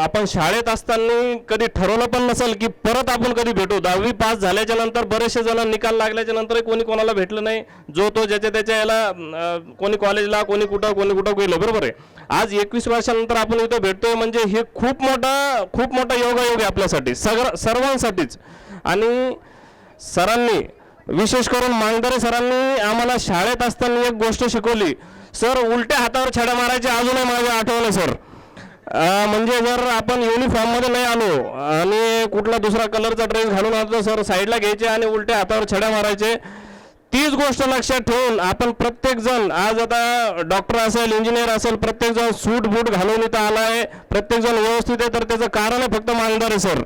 आपण शाळेत असताना कधी ठरवलं पण नसेल की परत आपण कधी भेटू. 10वी पास झाल्याच्या नंतर बरेचसे जण निकाल लागल्याच्या नंतर कोणी कोणाला भेटलं नाही, जो तो ज्याच्या त्याच्या याला, कोणी कॉलेजला, कोणी कुठं गेलो. बरोबर आहे. आज 21 वर्षानंतर आपण इथं भेटतोय म्हणजे हे खूप मोठा योगायोग आहे आपल्यासाठी, सर्वांसाठीच. आणि सरांनी, विशेष करून मांगदरे सरांनी आम्हाला शाळेत असताना एक गोष्ट शिकवली. सर, उलट्या हातावर छड्या मारायचे अजूनही माझ्या आठवलं सर. म्हणजे जर आपण युनिफॉर्ममध्ये नाही आलो आणि कुठला दुसरा कलरचा ड्रेस घालून आलो, सर साईडला घ्यायचे आणि उलट्या हातावर छड्या मारायचे. तीच गोष्ट लक्षात ठेवून आपण प्रत्येकजण, आज आता डॉक्टर असेल, इंजिनियर असेल, प्रत्येकजण सूट बूट घालून इथं आला आहे, प्रत्येकजण व्यवस्थित आहे. तर त्याचं कारण आहे फक्त मांगदरे सर.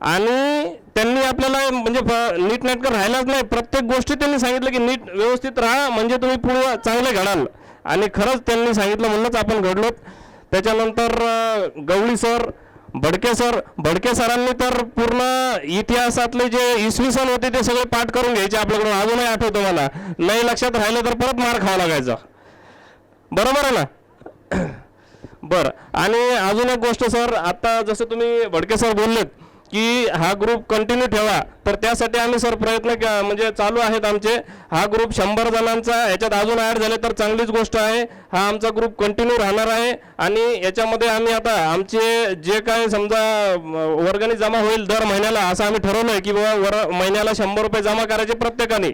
आणि त्यांनी आपल्याला म्हणजे नीटनेटकं राहायलाच नाही, प्रत्येक गोष्टी त्यांनी सांगितलं की नीट व्यवस्थित राहा म्हणजे तुम्ही पुढे चांगले घडाल. आणि खरंच त्यांनी सांगितलं म्हणूनच आपण घडलो. त्याच्यानंतर गवळी सर, भडके सरांनी तर पूर्ण इतिहासातले जे इसवी सन होते ते सगळे पाठ करून घ्यायचे आपल्याकडून. अजूनही आठवतं मला, नाही लक्षात राहिलं तर परत मार खावा लागायचा. बरोबर आहे ना. बरं, आणि अजून एक गोष्ट सर, आता जसं तुम्ही भडके सर बोललेत की हा ग्रुप कंटिन्यू ठेवा, तर त्यासाठी आम्ही सर म्हणजे चालू आहेत आमचे. हा ग्रुप 100 जणांचा ह्याच्यात अजून ॲड झाले तर चांगलीच गोष्ट आहे. हा आमचा ग्रुप कंटिन्यू राहणार आहे आणि याच्यामध्ये आम्ही आता आमचे जे काय समजा वर्गणी जमा होईल दर महिन्याला, असं आम्ही ठरवलं आहे की बाबा महिन्याला 100 रुपये जमा करायचे प्रत्येकाने.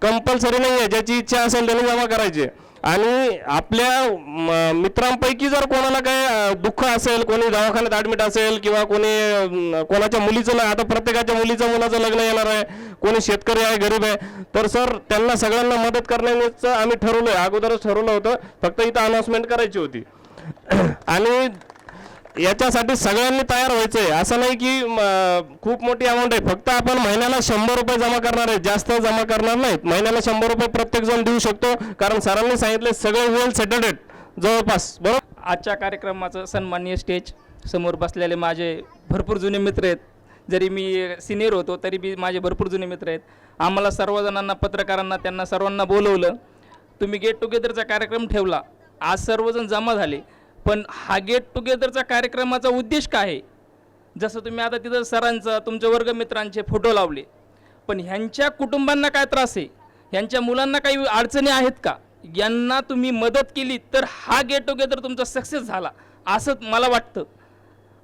कंपल्सरी नाही आहे, ज्याची इच्छा असेल त्याने जमा करायचे. आणि आपल्या मित्रांपैकी जर कोणाला काही दुःख असेल, कोणी दवाखान्यात ॲडमिट असेल किंवा कोणाच्या मुलीचं आता प्रत्येकाच्या मुलाचं लग्न येणार आहे, कोणी शेतकरी आहे, गरीब आहे, तर सर त्यांना सगळ्यांना मदत करण्याचं आम्ही ठरवलं आहे. अगोदरच ठरवलं होतं, फक्त इथं अनाऊन्समेंट करायची होती. आणि याच्यासाठी सगळ्यांनी तयार व्हायचं आहे. असं नाही की खूप मोठी अमाऊंट आहे, फक्त आपण महिन्याला 100 रुपये जमा करणार आहे, जास्त जमा करणार नाहीत. महिन्याला 100 रुपये प्रत्येक जण देऊ शकतो, कारण सरांनी सांगितले सगळे वेल सेटल्ड आहेत जवळपास. बरोबर. आजच्या कार्यक्रमाचं सन्माननीय स्टेज समोर बसलेले माझे भरपूर जुने मित्र आहेत. जरी मी सिनियर होतो तरी बी माझे भरपूर जुने मित्र आहेत. आम्हाला सर्वजणांना, पत्रकारांना, त्यांना सर्वांना बोलवलं. तुम्ही गेट टुगेदरचा कार्यक्रम ठेवला, आज सर्वजण जमा झाले, पण हा गेट टुगेदरचा कार्यक्रमाचा उद्देश काय आहे? जसं तुम्ही आता तिथं सरांचा, तुमच्या वर्गमित्रांचे फोटो लावले, पण ह्यांच्या कुटुंबांना काय त्रास आहे, ह्यांच्या मुलांना काही अडचणी आहेत का, यांना तुम्ही मदत केली तर हा गेट टुगेदर तुमचा सक्सेस झाला असं मला वाटतं.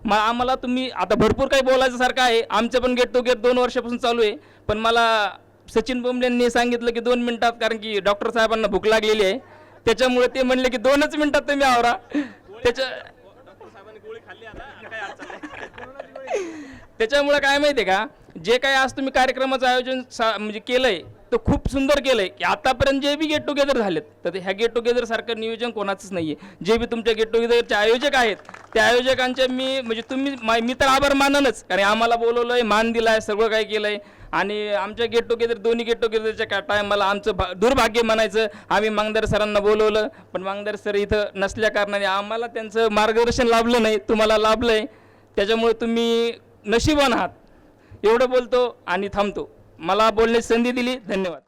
आम्हाला तुम्ही आता भरपूर काही बोलायचं सारखं आहे. आमचं पण गेट टुगेदर 2 वर्षापासून चालू आहे, पण मला सचिन बोंबलेंनी सांगितलं की 2 मिनिटात, कारण की डॉक्टर साहेबांना भूक लागलेली आहे, त्याच्यामुळे ते म्हणले की 2च मिनिटात तुम्ही आवरा. त्याच्यामुळे काय माहिती आहे का, जे काही आज तुम्ही कार्यक्रमाचं आयोजन म्हणजे केलं आहे तो खूप सुंदर केलं आहे. की आतापर्यंत जे बी गेट टुगेदर झालेत, तर ह्या गेट टुगेदर सारखं नियोजन कोणाचंच नाही आहे. जे बी तुमच्या गेट टुगेदरचे आयोजक आहेत, त्या आयोजकांचे मी तुम्ही तर आभार माननच, कारण आम्हाला बोलवलं आहे, मान दिला आहे, सगळं काही केलं आहे. आणि आमच्या गेट टुगेदर, दोन्ही गेट टुगेदरच्या टायमाला आमचं दुर्भाग्य म्हणायचं, आम्ही मांगदर सरांना बोलवलं, पण मांगदर सर इथं नसल्या कारणाने आम्हाला त्यांचं मार्गदर्शन लाभलं नाही, तुम्हाला लाभलं आहे. त्याच्यामुळे तुम्ही नशिबान आहात. एवढं बोलतो आणि थांबतो. मला बोलण्याची संधी दिली, धन्यवाद.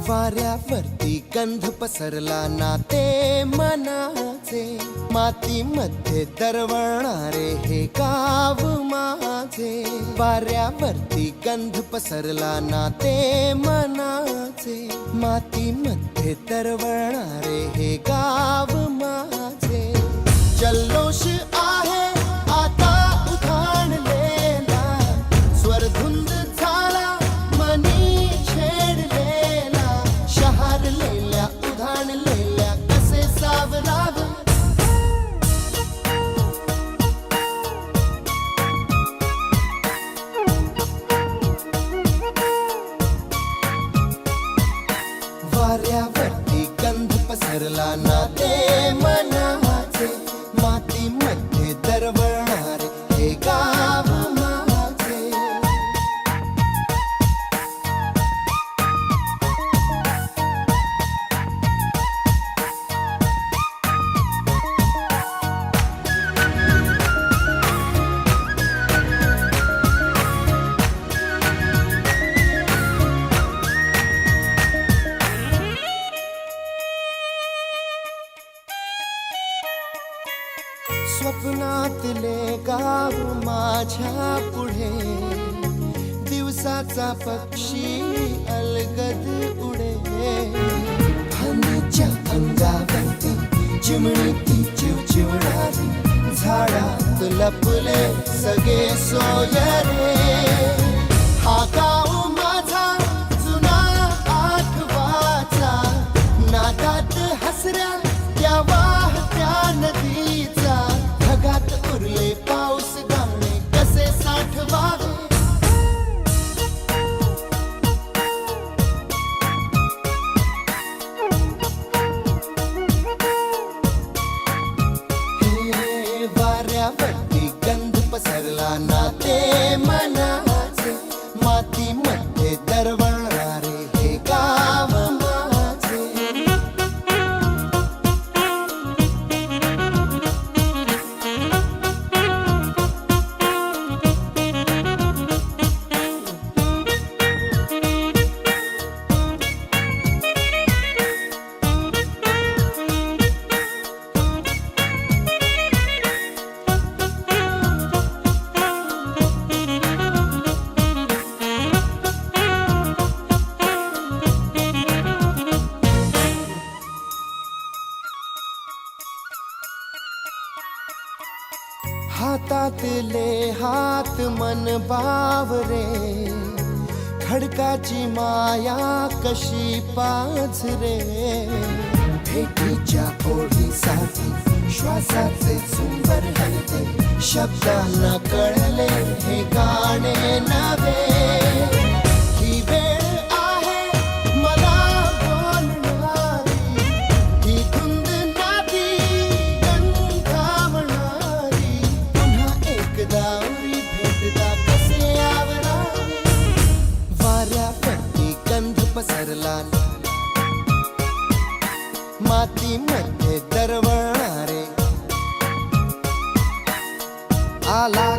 वाऱ्यावरती गंध पसरला नाते मनाचे, मातीमध्ये दरवळणारे हे गाव माझे. वाऱ्यावरती गंध पसरला नाते मनाचे, मातीमध्ये दरवळणारे हे गाव माझे. जल्लोष आहे आता उधाणलेला, स्वरधुंद झाला मनी छेडलेला, शहारलेल्या उधाणलेल्या कसे सावराव. वाऱ्यावरती गंध पसरला नाते मनाचे, मातीमध्ये दरवळणारे हे गाव माझे. स्वप्नातले गाव माझ्या पुढे, दिवसाचा पक्षी अलगद उडे. फांदीच्या अंगावरती चिमणीती चिवचिवणारी, झाडात लपले सगळे सोयरे. हा गाव माझा जुना आठवाचा, नादात हसऱ्या त्या वाहत्या नदीचा. ढगात उरले पाऊस गाणे कसे साठवावे. दरवळणारे हे गाव माझे. हातातले हात मन बावरे, खडकाची माया कशी पाझरे. भेटीच्या ओढीसाठी श्वासाचे चुंबर हलते, शब्दांना कळले हे गाणे नवे. ही वेळ आहे मला बोलणारी, ही धुंद नाती गंधावणारी. पुन्हा एकदा भेटदा कसे आवरावे, वाऱ्यापट्टी गंध पसरला, मातीमध्ये दरवळणारे आला